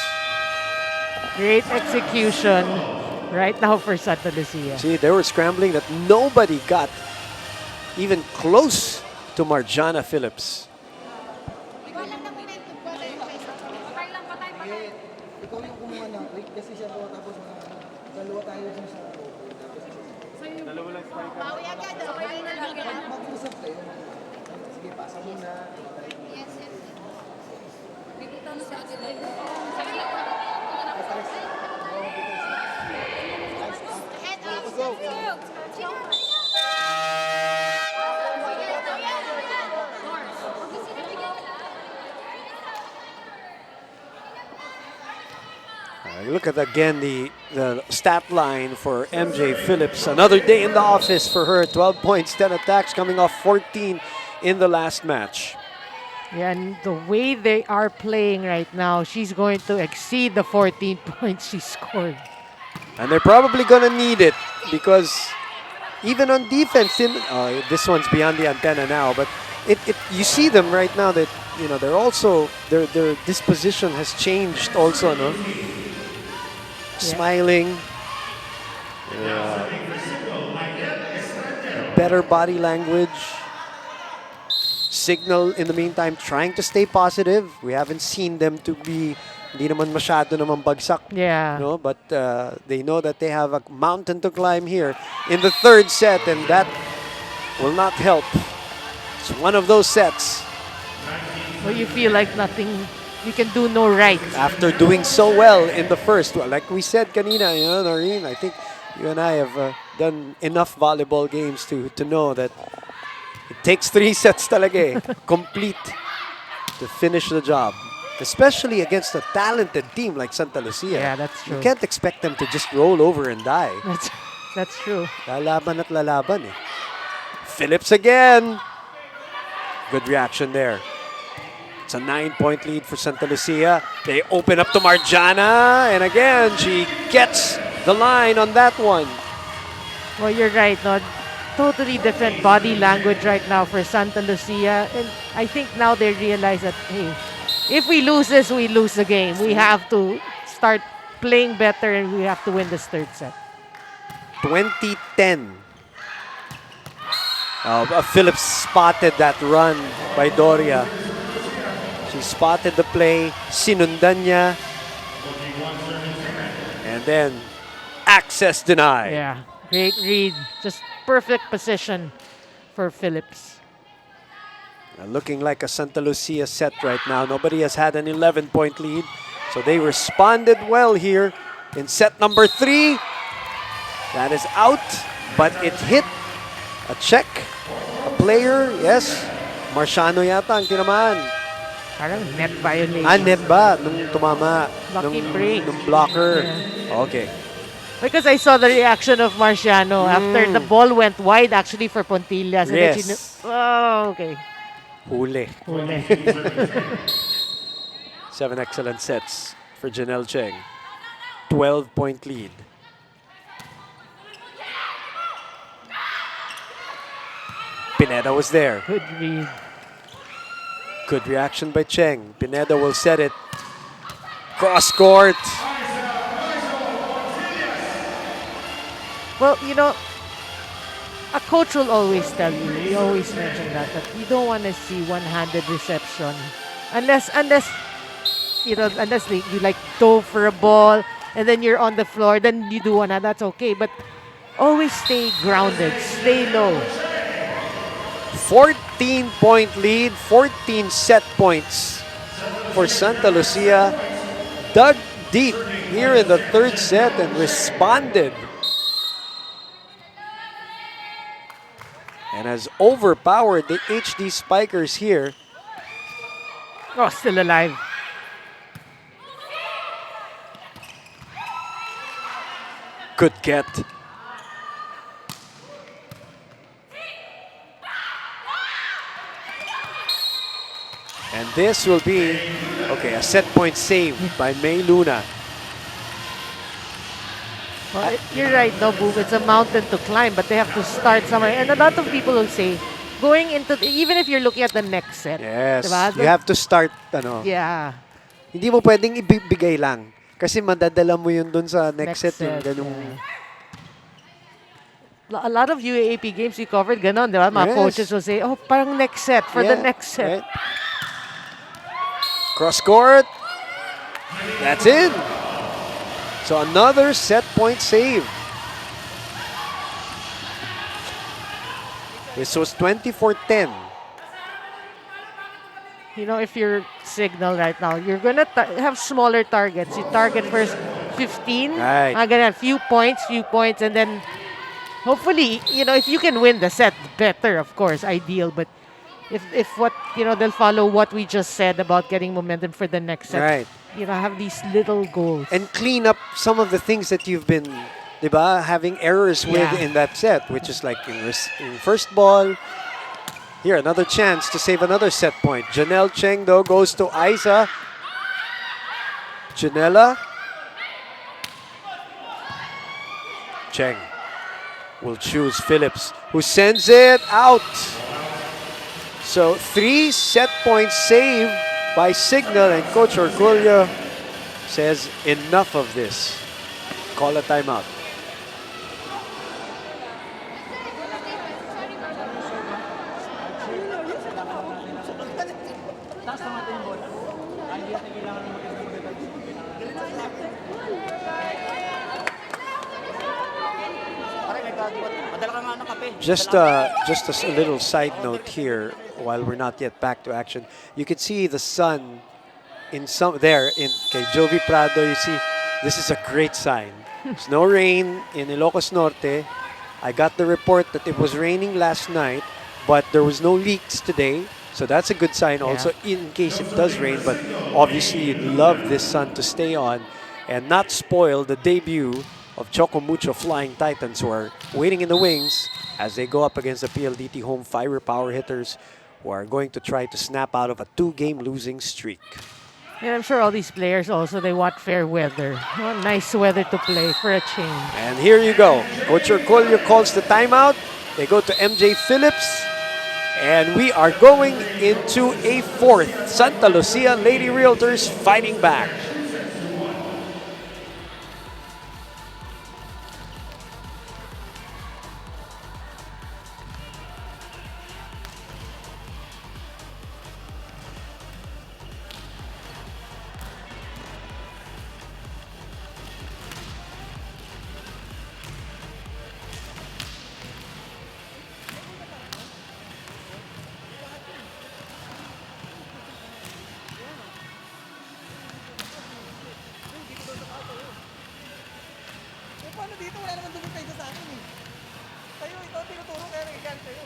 Great execution right now for Santa Lucia. See, they were scrambling that nobody got even close to Marjana Phillips. Ikaw yung kumuha ng Rick kasi siya po tapos dalawa tayo dun sa mag-usap kayo. Sige, pasa muna. Look at again the stat line for MJ Phillips. Another day in the office for her. 12 points, 10 attacks, coming off 14 in the last match. Yeah, and the way they are playing right now, she's going to exceed the 14 points she scored. And they're probably going to need it because even on defense, this one's beyond the antenna now, but you see them right now that, you know, they're also, their disposition has changed also, no? Smiling. Better body language. Cignal, in the meantime, trying to stay positive. We haven't seen them to be, hindi naman masyado naman bagsak. Yeah. No, but they know that they have a mountain to climb here in the third set, and that will not help. It's one of those sets. Where you feel like nothing, you can do no right. After doing so well in the first, well, like we said kanina, you know, Noreen, I think you and I have done enough volleyball games to know that it takes 3 sets talaga complete to finish the job. Especially against a talented team like Santa Lucia. Yeah, that's true. You can't expect them to just roll over and die. That's true. Lalaban at lalaban eh. Phillips again. Good reaction there. It's a 9-point lead for Santa Lucia. They open up to Marjana, and again, she gets the line on that one. Well, you're right, no? Totally different body language right now for Santa Lucia. And I think now they realize that, hey, if we lose this, we lose the game. We have to start playing better and we have to win this third set. 2010. Phillips spotted that run by Doria. She spotted the play, sinundan niya, and then access denied. Yeah, great read. Just perfect position for Phillips. Looking like a Santa Lucia set right now. Nobody has had an 11-point lead, so they responded well here in set number 3. That is out, but it hit a check, a player, yes. Marciano yata ang tinamaan. Parang net violation. Net ba? Nung tumama. Lucky break. Nung blocker. Yeah. Okay. Because I saw the reaction of Marciano after the ball went wide actually for Pontillas. And then she Yes. oh, okay. Huli. Huli. 7 excellent sets for Janelle Cheng. 12-point lead. Pineda was there. Good read. Good reaction by Cheng. Pineda will set it. Cross court. Well, you know, a coach will always tell you, we always mention that you don't want to see one-handed reception. Unless you like dove for a ball and then you're on the floor, then you do one, that's okay. But always stay grounded, stay low. 14-point lead, 14 set points for Santa Lucia. Dug deep here in the third set and responded. And has overpowered the HD Spikers here. Oh, still alive. Good get. this will be, okay, a set point save by May Luna. Well, you're right, no, Boom. It's a mountain to climb, but they have to start somewhere. And a lot of people will say, going into, even if you're looking at the next set, Yes, diba? you have to start, ano, Yeah, hindi mo pwedeng ibigay lang. Kasi madadala mo yun dun sa next, next set, yung set, ganung... yeah. A lot of UAAP games we covered, ganon, di ba? Mga Yes. coaches will say, oh, parang next set, for the Yeah, next set. right. Cross court. That's in. So another set point save. This was 24-10. You know, if you're Cignal right now, you're gonna have smaller targets. You target first 15, Right. ganun, few points, and then hopefully, you know, if you can win the set, better, of course, ideal. But if what, you know, they'll follow what we just said about getting momentum for the next set. Right. You know, have these little goals. And clean up some of the things that you've been, diba, having errors with Yeah. in that set, which is like in first ball. Here, another chance to save another set point. Janelle Cheng, though, goes to Isa. Janela. Cheng will choose Phillips, who sends it out. So 3 set points saved by Cignal, and Coach Orgullo says enough of this. Call a timeout. Taas naman natin yung bola. Hindi natin kailangan ng magandang Pare, nagkagawa. Madala ka nga ng kape. Just a little side note here, while we're not yet back to action. You can see the sun in some there in kay Jovi Prado. You see, this is a great sign. There's no rain in Ilocos Norte. I got the report that it was raining last night, but there was no leaks today. So that's a good sign also in case it does rain. But obviously you'd love this sun to stay on and not spoil the debut of Choco Mucho Flying Titans, who are waiting in the wings as they go up against the PLDT home firepower hitters, who are going to try to snap out of a 2-game losing streak. And I'm sure all these players also, they want fair weather. Want nice weather to play for a change. And here you go. Coach Orgullo calls the timeout. They go to MJ Phillips. And we are going into a fourth. Santa Lucia Lady Realtors fighting back. Paano dito? Wala naman dumit kayo sa akin eh. Tayo, ito, tinuturo kaya nagagalit kayo.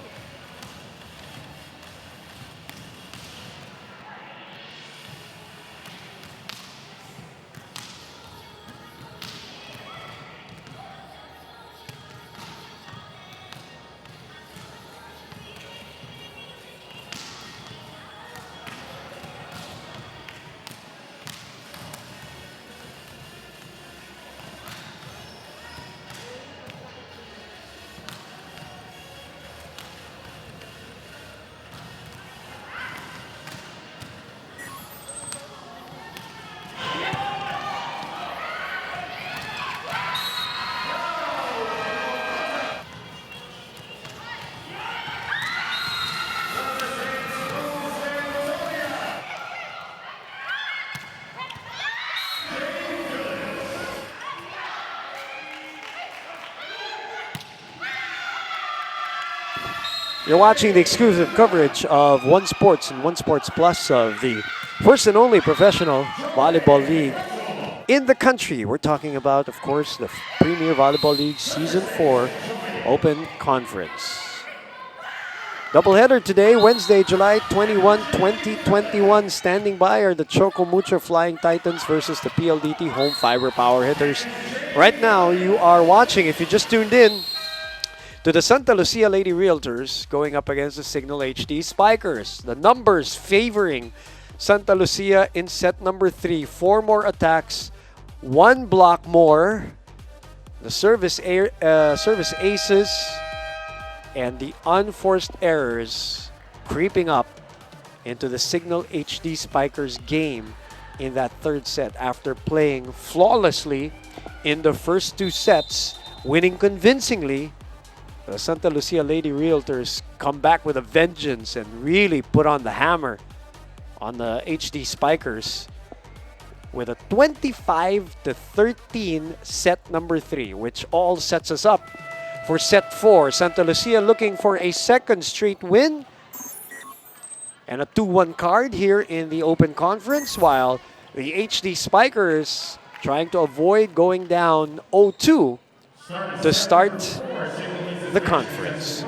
You're watching the exclusive coverage of One Sports and One Sports Plus of the first and only professional volleyball league in the country. We're talking about, of course, the Premier Volleyball League Season 4 Open Conference. Doubleheader today, Wednesday, July 21, 2021. Standing by are the Choco Mucho Flying Titans versus the PLDT Home Fiber Power Hitters. Right now, you are watching, if you just tuned in, to the Santa Lucia Lady Realtors going up against the Cignal HD Spikers. The numbers favoring Santa Lucia in set number 3. 4 more attacks, 1 block more. The service aces and the unforced errors creeping up into the Cignal HD Spikers game in that third set after playing flawlessly in the first 2 sets, winning convincingly. The Santa Lucia Lady Realtors come back with a vengeance and really put on the hammer on the HD Spikers with a 25-13 set number 3, which all sets us up for set 4. Santa Lucia looking for a second straight win and a 2-1 card here in the Open Conference, while the HD Spikers trying to avoid going down 0-2 to start the conference.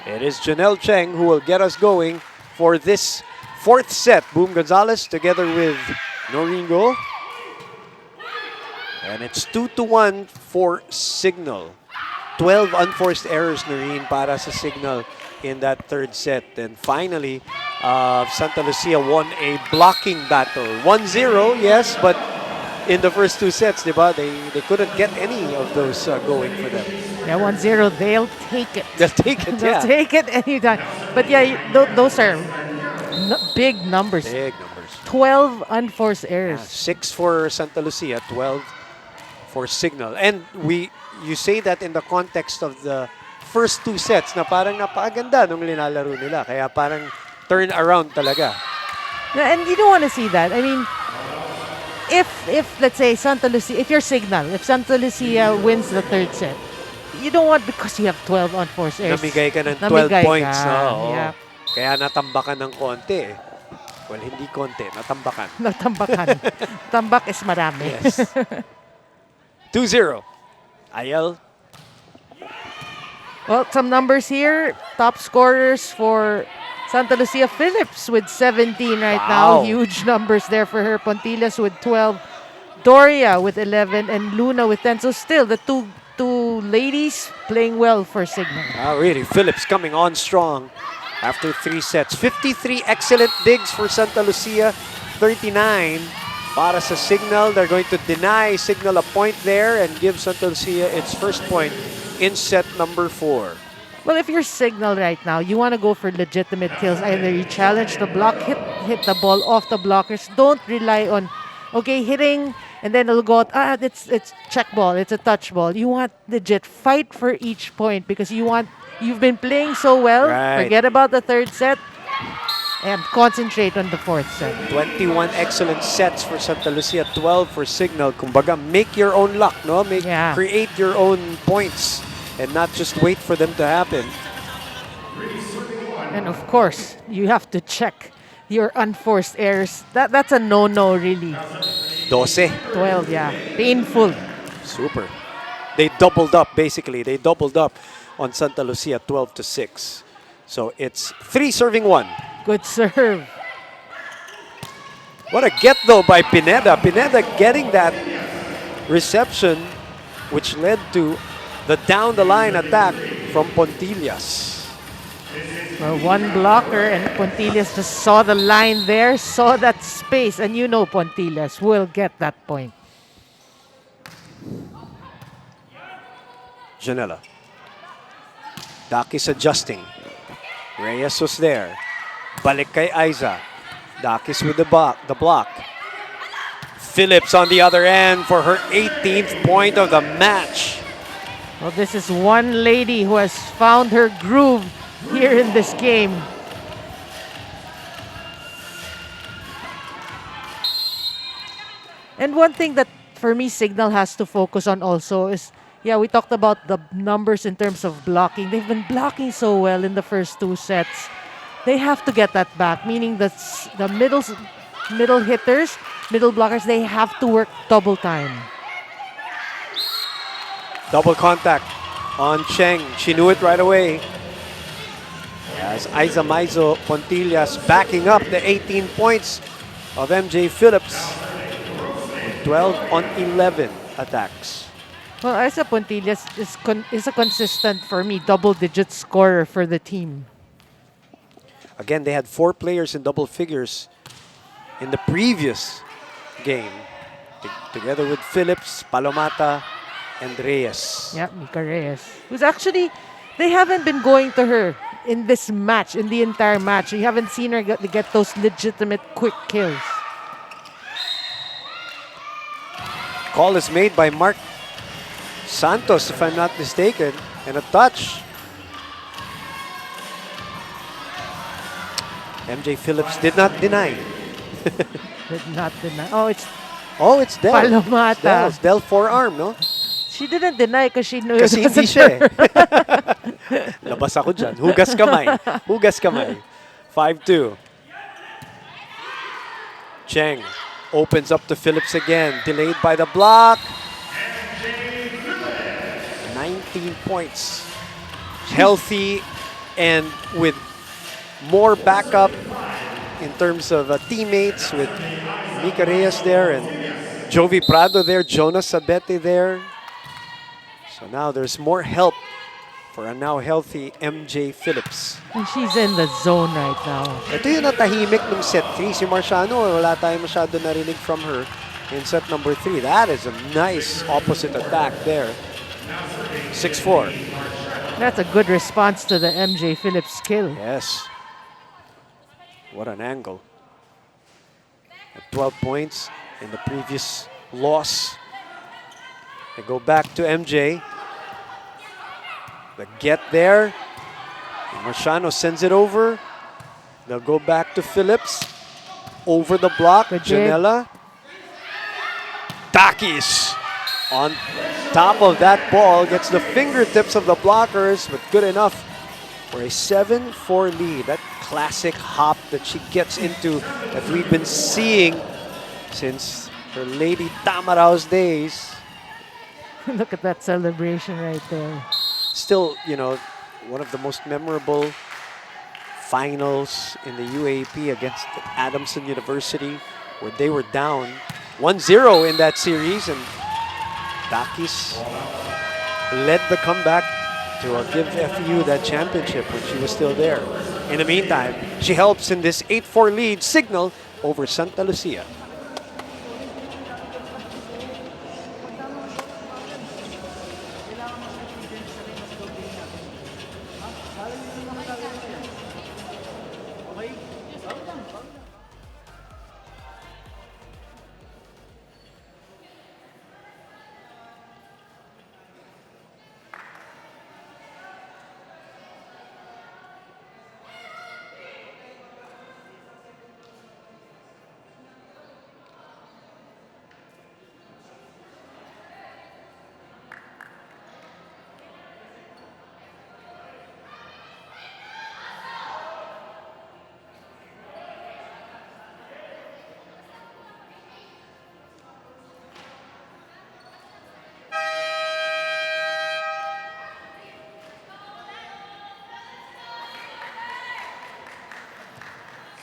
It is Janelle Cheng who will get us going for this 4th set. Boom Gonzalez together with Noreen Go. And it's 2-1 for Cignal. 12 unforced errors, Noreen, para sa Cignal in that third set. And finally, Santa Lucia won a blocking battle. 1-0, yes, but in the first 2 sets, diba, they couldn't get any of those going for them. Yeah, 1-0, they'll take it. They'll take it, They'll yeah. take it anytime. But yeah, those are big numbers. Big numbers. 12 unforced Yeah, errors. 6 for Santa Lucia, 12 for Cignal. And you say that in the context of the first 2 sets na parang napakaganda nung linalaro nila. Kaya parang turn around talaga. Yeah, and you don't want to see that. I mean, if let's say Santa Lucia, if you're Cignal, if Santa Lucia wins the third set, you don't want, because you have 12 unforced errors. Namigay ka ng 12 Namigay points. ka, Oo. yeah. Kaya natambakan ng konti eh. Well, hindi konti, natambakan. Natambakan. Tambak is marami. Yes. 2-0. Ayel. Well, some numbers here. Top scorers for Santa Lucia, Phillips with 17 right now. Wow. Huge numbers there for her. Pontillas with 12. Doria with 11. And Luna with 10. So still, the two ladies playing well for Cignal. Oh, really? Phillips coming on strong after 3 sets. 53 excellent digs for Santa Lucia. 39 para sa Cignal. They're going to deny Cignal a point there and give Santa Lucia its first point in set number 4. Well, if you're Cignal right now, you want to go for legitimate kills. Either you challenge the block, hit the ball off the blockers. Don't rely on, okay, hitting, and then it'll go out, it's check ball, it's a touch ball. You want legit fight for each point because you've been playing so well. Right. Forget about the third set and concentrate on the fourth set. 21 excellent sets for Santa Lucia, 12 for Cignal. Kumbaga, make your own luck, no? Yeah. Create your own points and not just wait for them to happen. And of course, you have to check your unforced errors. That's a no-no, really. 12. 12, yeah. Painful. Super. They doubled up, basically. They doubled up on Santa Lucia, 12-6. So it's 3 serving 1. Good serve. What a get, though, by Pineda. Pineda getting that reception, which led to the down-the-line attack from Pontillas. Well, one blocker, and Pontillas just saw the line there, saw that space, and you know Pontillas will get that point. Janela. Dakis adjusting. Reyes was there. Balik kay Aiza. Dakis with the block. Phillips on the other end for her 18th point of the match. Well, this is one lady who has found her groove here in this game. And one thing that for me Cignal has to focus on also is, yeah, we talked about the numbers in terms of blocking. They've been blocking so well in the first 2 sets. They have to get that back, meaning that the middle hitters, middle blockers, they have to work double time. Double contact on Cheng. She knew it right away. As Aiza Maizo Pontillas backing up the 18 points of MJ Phillips. 12 on 11 attacks. Well, Isa Pontillas is a consistent, for me, double-digit scorer for the team. Again, they had 4 players in double figures in the previous game, together with Phillips, Palomata, and Reyes. Yeah, Mika Reyes. Who's actually, they haven't been going to her in this match, in the entire match. You haven't seen her get those legitimate quick kills. Call is made by Mark Santos, if I'm not mistaken, and a touch. MJ Phillips did not deny. Did not deny. Oh, it's Oh, it's Del. Palomata. It's Del forearm, no? she didn't deny because she knew Kasi it hindi wasn't siya her. eh. Labas ako dyan. Hugas kamay. Hugas kamay. 5-2. Cheng opens up to Phillips again. Delayed by the block. 19 points. Healthy and with more backup in terms of teammates, with Mika Reyes there and Jovi Prado there, Jonas Sabete there. So now there's more help for a now healthy MJ Phillips. And she's in the zone right now. Ito yung natahimik nung set 3. Si Marciano, wala tayong masyado narinig from her in set number 3. That is a nice opposite attack there. 6-4. That's a good response to the MJ Phillips kill. Yes. What an angle. At 12 points in the previous loss. They go back to MJ. The get there. Marciano sends it over. They'll go back to Phillips. Over the block. Good dig. Janela. Takis on top of that ball. Gets the fingertips of the blockers, but good enough for a 7-4 lead. That classic hop that she gets into that we've been seeing since her Lady Tamarao's days. Look at that celebration right there. Still, you know, one of the most memorable finals in the UAP against Adamson University, where they were down 1-0 in that series, and Takis led the comeback to give FU that championship when she was still there. In the meantime, she helps in this 8-4 lead, Cignal over Santa Lucia.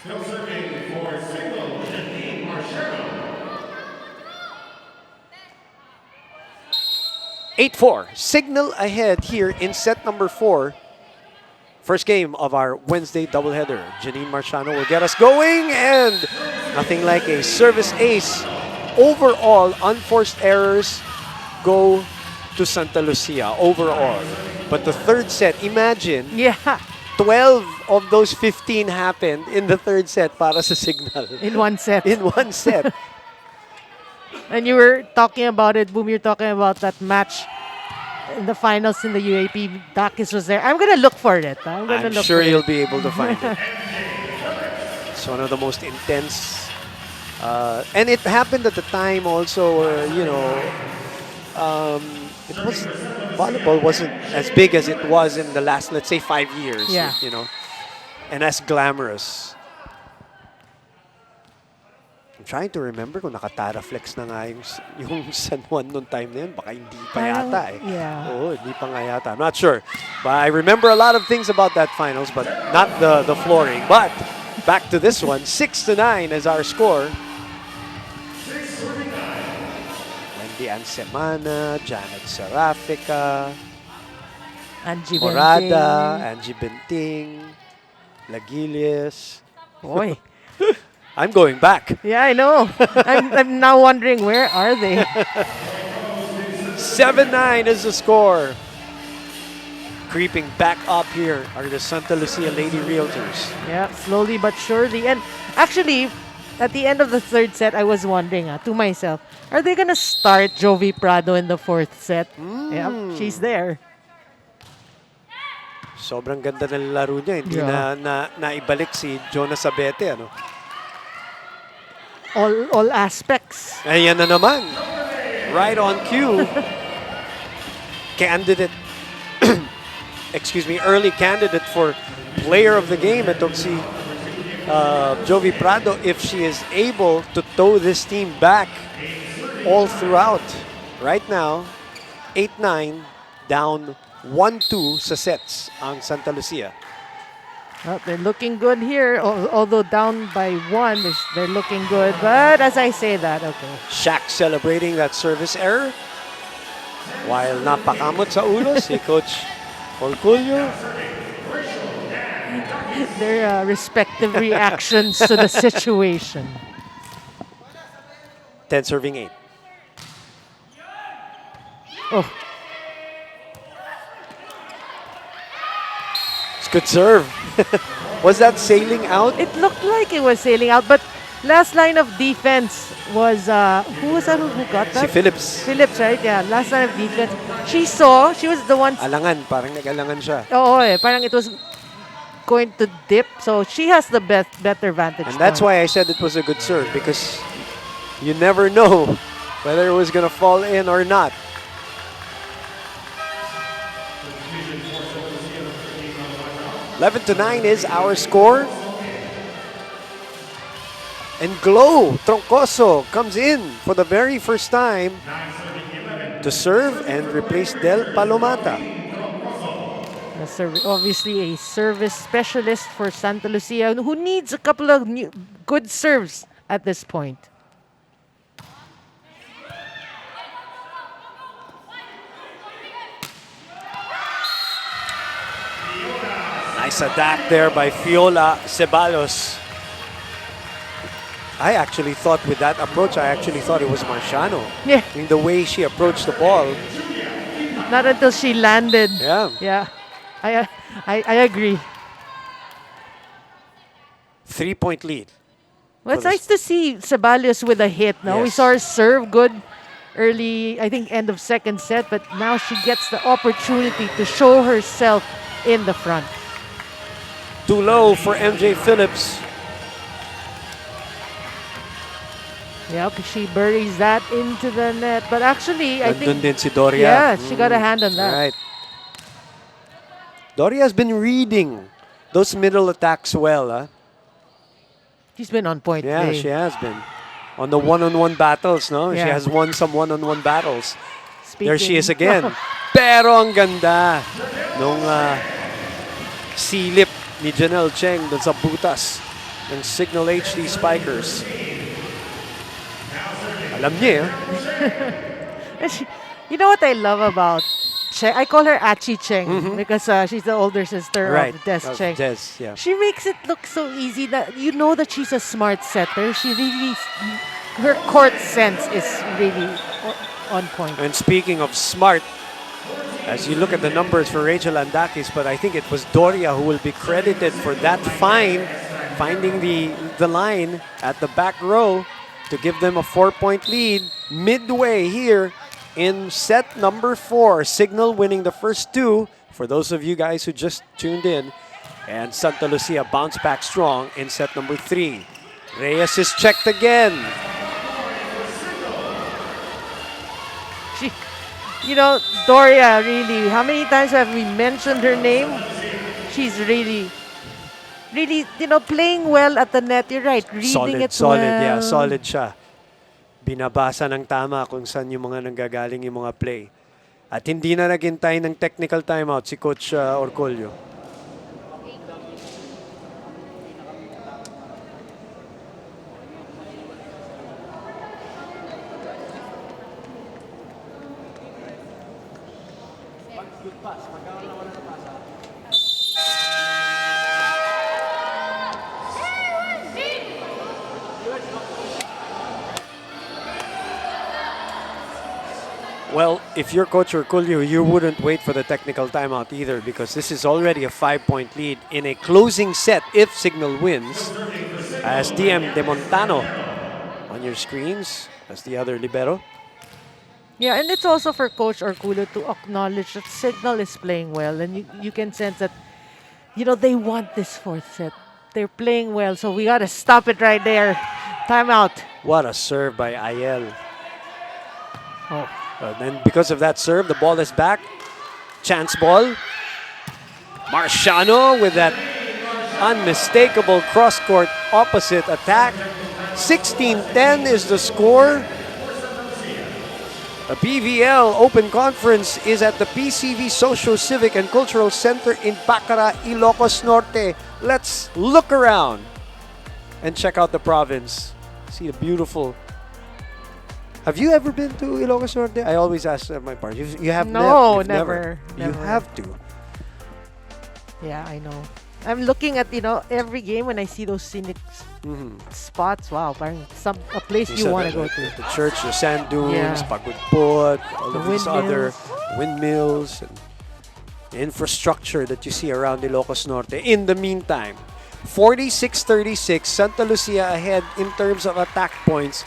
Still serving for Cignal, Janine Marciano. 8-4. Cignal ahead here in set number 4. First game of our Wednesday doubleheader. Janine Marciano will get us going, and nothing like a service ace. Overall, unforced errors go to Santa Lucia overall. But the third set, imagine, Yeah, 12 of those 15 happened in the third set para sa Cignal. in one set. In one set. And you were talking about it, Boom, you're talking about that match in the finals in the UAP. Takis was there. I'm going to look for it. I'm going to I'm look sure for you'll it. be able to find it. It's one of the most intense. And it happened at the time also where, you know, it was, volleyball wasn't as big as it was in the last, let's say, 5 years. Yeah. You know, and as glamorous. I'm trying to remember kung naka-Taraflex na nga yung San Juan noong time na yun. Baka hindi pa yata eh. Yeah. Oo, hindi pa nga yata. I'm not sure. But I remember a lot of things about that finals, but not the flooring. But back to this one, 6-9 is our score. Wendy Lian Semana, Janet Serafica, Angie Morada, Benting. Angie Benting, Lagilius. Boy. I'm going back. Yeah, I know. I'm now wondering, where are they? 7-9 is the score. Creeping back up here are the Santa Lucia Lady Realtors. Yeah, slowly but surely. And actually, at the end of the third set, I was wondering to myself, are they gonna start Jovi Prado in the fourth set? Yeah, she's there. Sobrang ganda ng laro niya. Hindi Yeah. naibalik si Jonas Abete. Ano? All aspects. Ayan na naman. Right on cue. Candidate. Excuse me, early candidate for player of the game. Itong si Jovi Prado, if she is able to tow this team back all throughout. Right now, 8-9, down 1-2 sa sets ang Santa Lucia. Well, they're looking good here, although down by one, they're looking good. But as I say that, okay. Shaq celebrating that service error. While napakamot sa ulo si Coach Orculio. Their respective reactions to the situation. 10 serving 8. Oh, It's good serve. Was that sailing out? it looked like it was sailing out, but last line of defense was, who was that who got Si that? Phillips. Phillips, right? Yeah, last line of defense. She was the one. Alangan, parang nag-alangan siya. Oo, parang it was going to dip, so she has the better vantage And that's point. why I said it was a good serve, because you never know whether it was going to fall in or not. Eleven to 9 is our score. And Glow Troncoso comes in for the very first time to serve and replace Del Palomata. Obviously a service specialist for Santa Lucia who needs a couple of good serves at this point. Nice adapt there by Fiola Ceballos. I actually thought with that approach, it was Marciano. Yeah, In the way she approached the ball. not until she landed. Yeah. Yeah, I agree. 3-point lead. Well, it's For the nice to see Ceballos with a hit. No, we Yes. saw her serve good early, I think end of second set, but now she gets the opportunity to show herself in the front. Too low for MJ Phillips. Yeah, she buries that into the net. But actually, I Nandun think, din si Doria. yeah, she got a hand on that. Right. Doria has been reading those middle attacks well. Huh? She's been on point Yeah, today. she has been. On the one-on-one battles, no? She Yeah. has won some one-on-one battles. Speaking, There she is again. Pero ang ganda nung silip ni Janelle Cheng dun sa butas ng Cignal HD Spikers. Alam niya, You know what I love about Cheng? I call her Achi Cheng because she's the older sister right? of Des of Cheng. Des, yeah. She makes it look so easy that you know that she's a smart setter. She really, her court sense is really on point. And speaking of smart, as you look at the numbers for Rachel Andakis, but I think it was Doria who will be credited for that finding the line at the back row to give them a 4-point lead midway here in set number 4. Cignal winning the first two for those of you guys who just tuned in. And Santa Lucia bounce back strong in set number 3. Reyes is checked again. You know, Doria really, how many times have we mentioned her name? She's really, playing well at the net. You're right, reading it Solid, well. yeah, solid siya. Binabasa ng tama kung saan yung mga nanggagaling yung mga play. At hindi na naghintay ng technical timeout si Coach Orcolio. Good pass. Pagkakaroon ng pass. Well, if you're Coach Urculio, you wouldn't wait for the technical timeout either because this is already a 5-point lead in a closing set if Cignal wins. As DM De Montano on your screens as the other libero. Yeah, and it's also for Coach Orculo to acknowledge that Cignal is playing well, and you can sense that, they want this fourth set. They're playing well, so we got to stop it right there. Timeout. What a serve by Ayel. Oh. Then because of that serve, the ball is back. Chance ball. Marciano with that unmistakable cross-court opposite attack. 16-10 is the score. The PVL Open Conference is at the PCV Social Civic and Cultural Center in Bacara, Ilocos Norte. Let's look around and check out the province. See the beautiful... Have you ever been to Ilocos Norte? I always ask my partners. You have No, you've never. You have to. Yeah, I know. I'm looking at, every game when I see those scenic spots. Wow, parang a place you want to go to. The church, the sand dunes, Yeah. Pagudpot, all The of these other windmills. windmills and infrastructure that you see around Ilocos Norte. In the meantime, 46-36, Santa Lucia ahead in terms of attack points.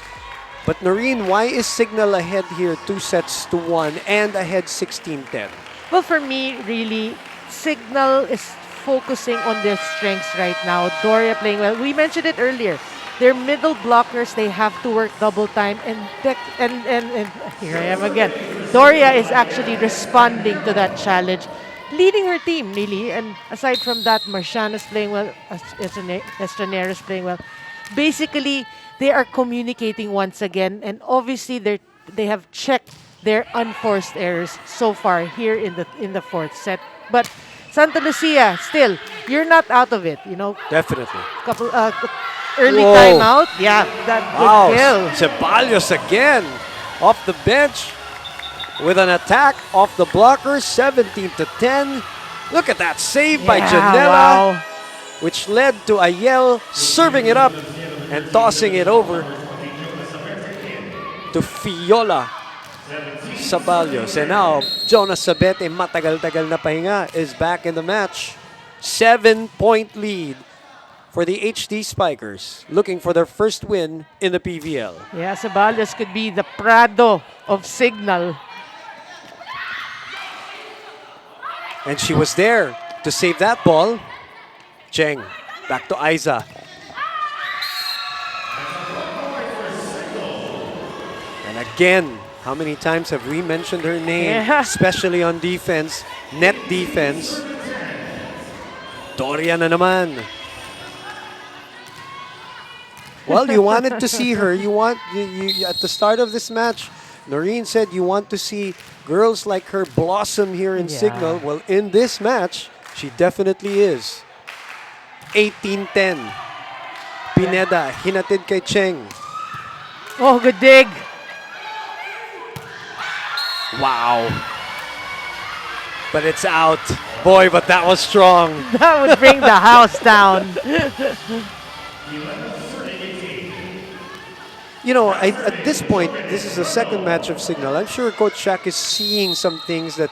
But Noreen, why is Cignal ahead here 2-1 and ahead 16-10? Well, for me, really, Cignal is focusing on their strengths right now. Doria playing well. We mentioned it earlier. Their middle blockers, they have to work double time. And here I am again. Doria is actually responding to that challenge, leading her team, really. And aside from that, Marciano's playing well. Estranero's playing well. Basically, they are communicating once again, and obviously they have checked their unforced errors so far here in the fourth set. But Santa Lucia, still, you're not out of it. Definitely. Couple early Whoa. timeout. Yeah, that Wow, good kill. Ceballos again off the bench with an attack off the blocker, 17-10. Look at that save by Janela, Wow. which led to Ayel serving it up and tossing it over to Fiola Ceballos. And now, Jonas Sabete, matagal-tagal na pahinga, is back in the match. 7-point lead for the HD Spikers, looking for their first win in the PVL. Yeah, Ceballos could be the Prado of Cignal. And she was there to save that ball. Cheng, back to Aiza. And again, how many times have we mentioned her name? Yeah. Especially on defense, net defense. Doria na naman. Well, you wanted to see her. You at the start of this match, Noreen said you want to see girls like her blossom here in Yeah. Cignal. Well, in this match, she definitely is. 18-10. Pineda, hinatid kay Cheng. Oh, good dig. Wow. But it's out. Boy, but that was strong. That would bring the house down. At this point, this is the second match of Cignal. I'm sure Coach Shaq is seeing some things that,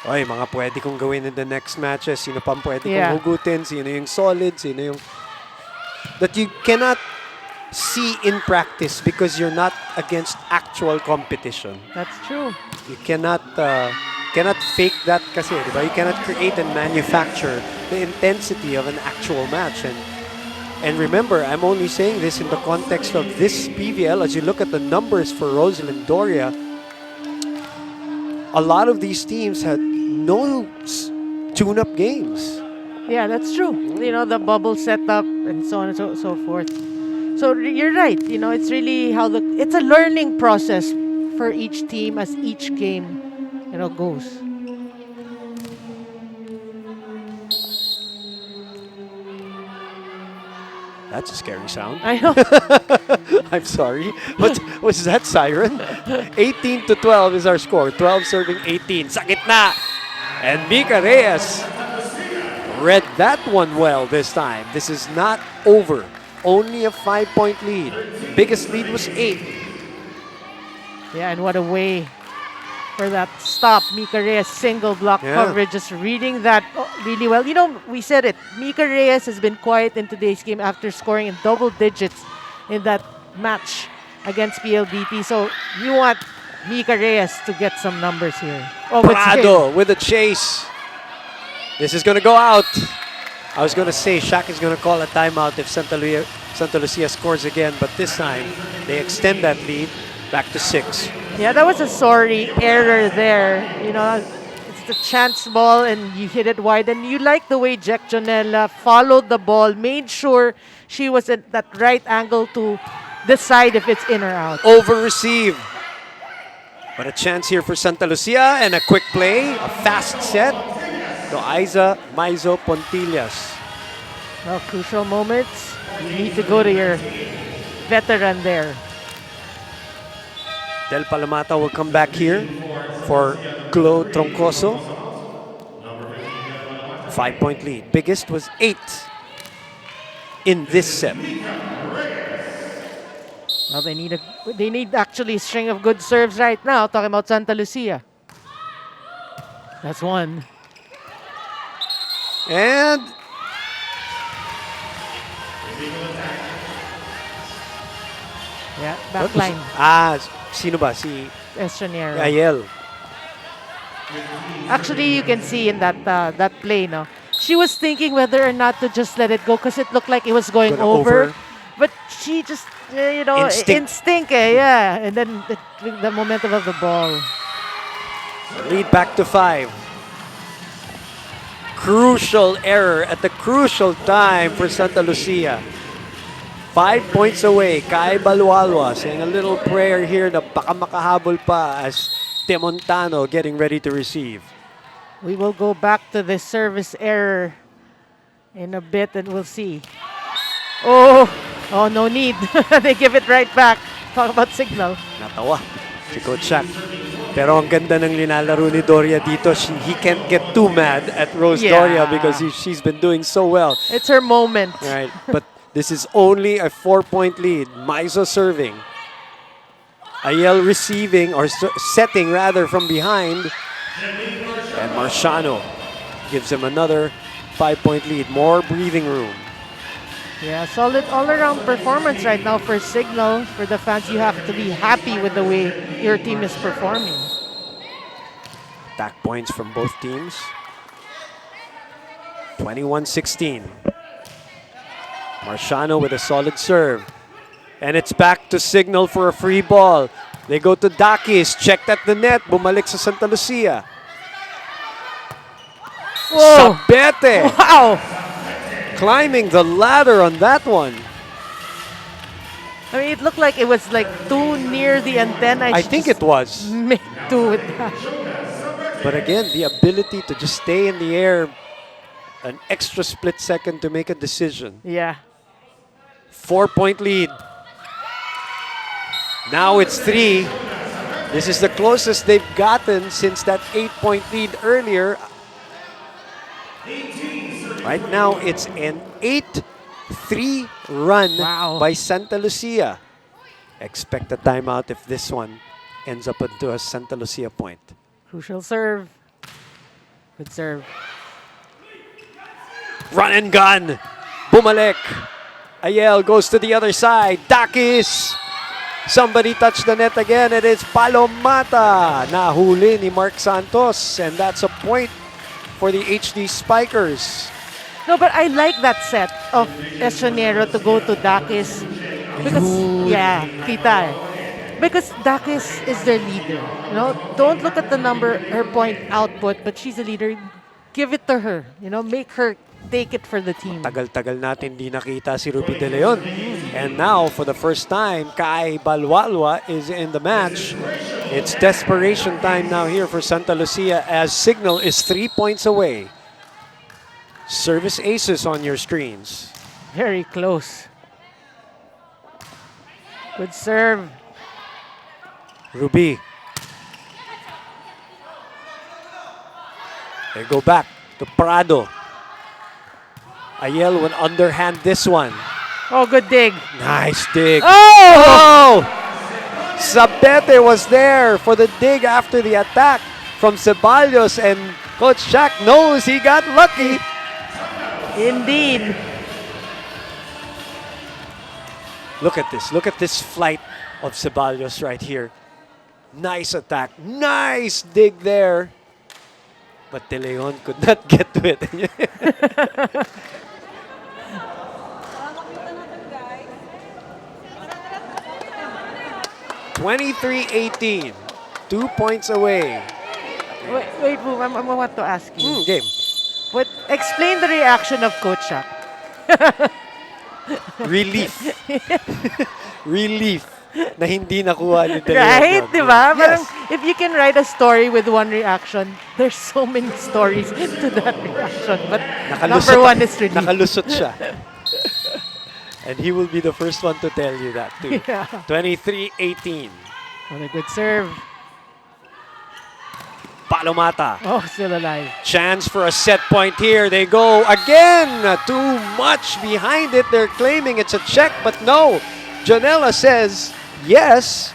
ay, mga pwede kong gawin in the next matches. Sino pang pwede kong hugutin? Sino yung solid? Sino yung... That you cannot see in practice because you're not against actual competition. That's true. You cannot fake that kasi, di ba? You cannot create and manufacture the intensity of an actual match. And remember, I'm only saying this in the context of this PVL. As you look at the numbers for Rosalind Doria, a lot of these teams had no tune-up games. Yeah, that's true. The bubble setup and so on and so forth. So you're right. It's really it's a learning process for each team as each game, goes. That's a scary sound. I know. I'm sorry. What was that siren? 18-12 is our score. 12 serving 18. Sa gitna. And Mika Reyes read that one well this time. This is not over. Only a 5-point lead. Biggest lead was 8. Yeah, and what a way for that stop. Mika Reyes single block Yeah. coverage, just reading that really well. You know, we said it. Mika Reyes has been quiet in today's game after scoring in double digits in that match against PLDT. So you want Mika Reyes to get some numbers here. Oh, it's Prado him. with a chase. This is going to go out. I was going to say Shaq is going to call a timeout if Santa Lucia scores again, but this time they extend that lead back to 6. Yeah, that was a sorry error there. You know, it's the chance ball and you hit it wide. And you like the way Jack Jonella followed the ball, made sure she was at that right angle to decide if it's in or out. Over receive. But a chance here for Santa Lucia and a quick play, a fast set to Aiza Maizo Pontillas. Well, crucial moments. You need to go to your veteran there. Del Palamata will come back here for Glo Troncoso. 5-point lead. Biggest was 8 in this set. Well, they need actually a string of good serves right now. Talking about Santa Lucia. That's one. And Yeah, what was back line. sino ba? Si Estranero. Ayel. Actually, you can see in that that play, no, she was thinking whether or not to just let it go because it looked like it was going Gonna over. over. But she just, you know, Instinct. yeah. And then the momentum of the ball. Lead back to 5. Crucial error at the crucial time for Santa Lucia. 5 points away. Kai Balwalwa saying a little prayer here na baka makahabol pa as Temontano getting ready to receive. We will go back to the service error in a bit and we'll see. Oh, no need. They give it right back. Talk about Cignal. Natawa si Coach Shaq. Pero ang ganda ng linalaro ni Doria dito. He can't get too mad at Rose Yeah. Doria because she's been doing so well. It's her moment. Right, but this is only a 4-point lead. Maizo serving. Ayel receiving or setting rather from behind. And Marciano gives him another 5-point lead. More breathing room. Yeah, solid all-around performance right now for Cignal. For the fans, you have to be happy with the way your team is performing. Attack points from both teams. 21-16. Marciano with a solid serve. And it's back to Cignal for a free ball. They go to Dakis. Checked at the net. Bumalik sa Santa Lucia. Whoa! Sabete Wow! climbing the ladder on that one. I mean, it looked like it was like too near the antenna. I think it was. made do with that. But again, the ability to just stay in the air an extra split second to make a decision. Yeah. 4-point lead. Now it's 3. This is the closest they've gotten since that 8-point lead earlier. Right now, it's an 8-3 run Wow. by Santa Lucia. Expect a timeout if this one ends up into a Santa Lucia point. Crucial serve. Good serve. Run and gun. Bumalik. Ayel goes to the other side. Dakis. Somebody touched the net again. It is Palomata. Nahuli ni Mark Santos. And that's a point for the HD Spikers. No, but I like that set of Estranero to go to Dakis. Because, yeah, kita eh. Because Dakis is their leader. You know, don't look at the number, her point output, but she's a leader. Give it to her. You know, make her take it for the team. Tagal-tagal natin di nakita si Ruby De Leon. And now, for the first time, Kai Balwalwa is in the match. It's desperation time now here for Santa Lucia as Cignal is 3 points away. Service aces on your screens. Very close. Good serve. Ruby. They go back to Prado. Ayel will underhand this one. Oh, good dig. Nice dig. Oh! Sabete was there for the dig after the attack from Ceballos, and Coach Shaq knows he got lucky. Indeed. Look at this. Look at this flight of Ceballos right here. Nice attack. Nice dig there. But De Leon could not get to it. 23-18. 2 points away. Wait, Boom, I want to ask you. Game. But explain the reaction of Coach Shaq. Relief. Relief na hindi nakuha ni De Leon. Right, yun. di ba? Yes. Parang if you can write a story with one reaction, there's so many stories to that reaction. But number one is relief. Nakalusot siya. And he will be the first one to tell you that too. Yeah. 23-18. What a good serve. Palomata. Oh, still alive. Chance for a set point here. They go again. Too much behind it. They're claiming it's a check, but no. Janela says yes.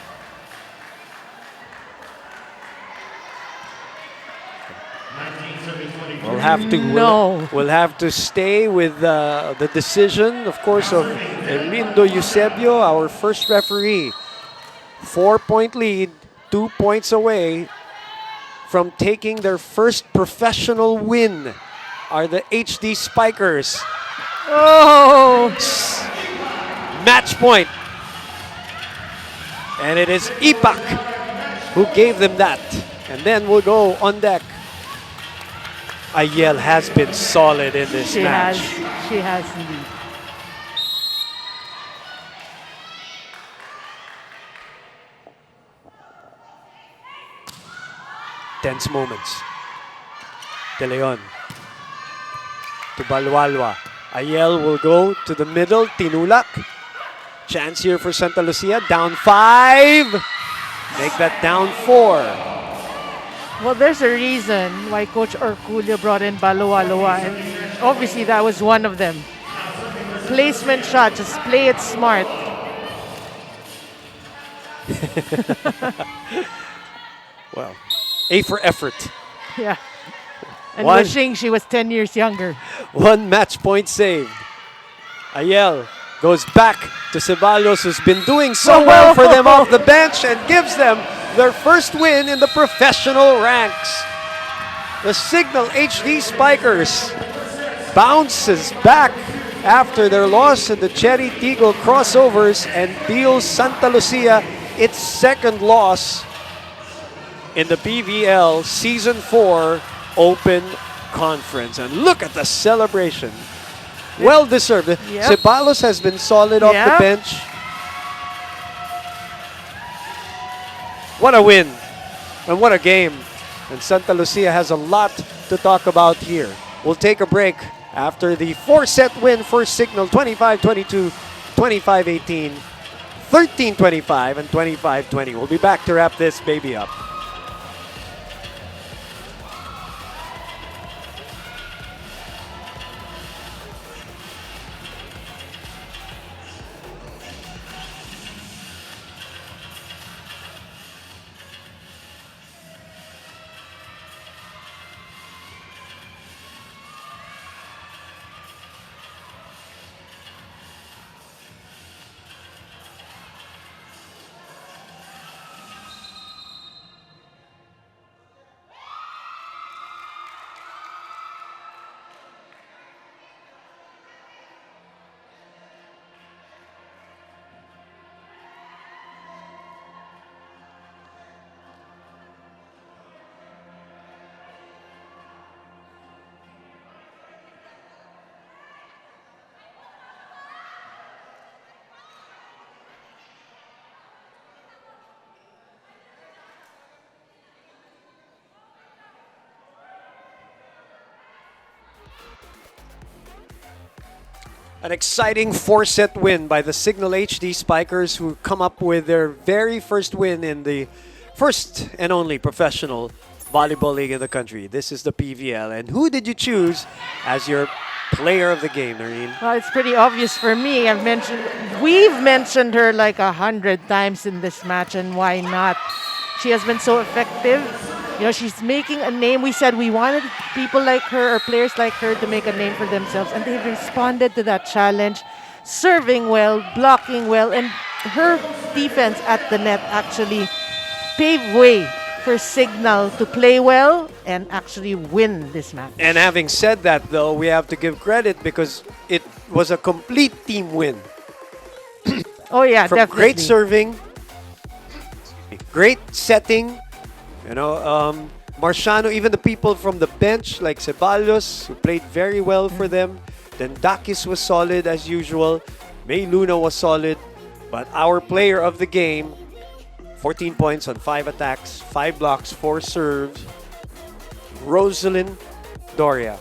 We'll have to. No. We'll have to stay with the decision, of course, of Lindo Eusebio, our first referee. 4-point lead, 2 points away from taking their first professional win are the HD Spikers. Oh! Match point. And it is Ipak who gave them that. And then we'll go on deck. Ayel has been solid in this match. She has indeed. Tense moments. De Leon to Balwalwa. Ayel will go to the middle. Tinulak. Chance here for Santa Lucia. Down 5. Make that down 4. Well, there's a reason why Coach Orculio brought in Balua, and obviously that was one of them. Placement shot, just play it smart. Well, A for effort. Yeah. And One. wishing she was 10 years younger. 1 match point saved. Ayel goes back to Ceballos, who's been doing so well for them off the bench, and gives them their first win in the professional ranks. The Cignal HD Spikers bounces back after their loss in the Cherry Tigo crossovers and deals Santa Lucia its second loss in the PVL Season 4 Open Conference. And look at the celebration. Well deserved. Yep. Ceballos has been solid off the Yep. bench. What a win. And what a game. And Santa Lucia has a lot to talk about here. We'll take a break after the 4-set win for Cignal, 25-22, 25-18, 13-25, and 25-20. We'll be back to wrap this baby up. An exciting 4-set win by the Cignal HD Spikers, who come up with their very first win in the first and only professional volleyball league in the country. This is the PVL. And who did you choose as your player of the game, Noreen? Well, it's pretty obvious for me. We've mentioned her like 100 times in this match, and why not? She has been so effective. You know, she's making a name. We said we wanted people like her or players like her to make a name for themselves, and they've responded to that challenge, serving well, blocking well, and her defense at the net actually paved way for Cignal to play well and actually win this match. And having said that, though, we have to give credit because it was a complete team win. Oh yeah, From definitely. great serving, great setting, Marciano, even the people from the bench like Ceballos, who played very well for them. Then Dakis was solid as usual. May Luna was solid. But our player of the game, 14 points on 5 attacks, 5 blocks, 4 serves, Rosalind Doria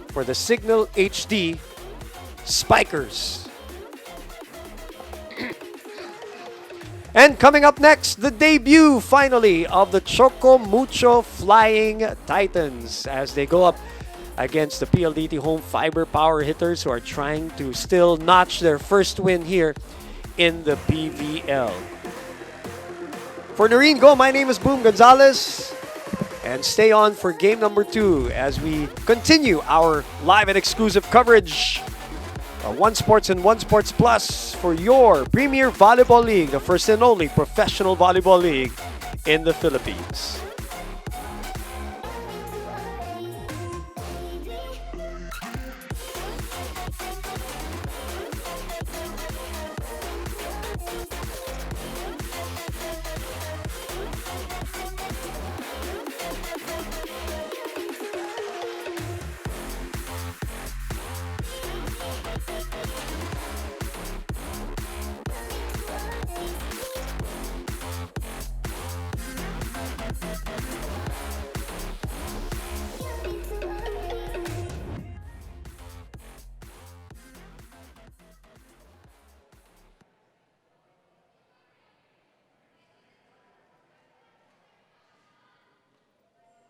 for the Cignal HD Spikers. And coming up next, the debut finally of the Choco Mucho Flying Titans as they go up against the PLDT home fiber power hitters who are trying to still notch their first win here in the PVL. For Noreen Go, my name is Boom Gonzalez. And stay on for game number 2 as we continue our live and exclusive coverage of One Sports and One Sports Plus for your Premier Volleyball League, the first and only professional volleyball league in the Philippines.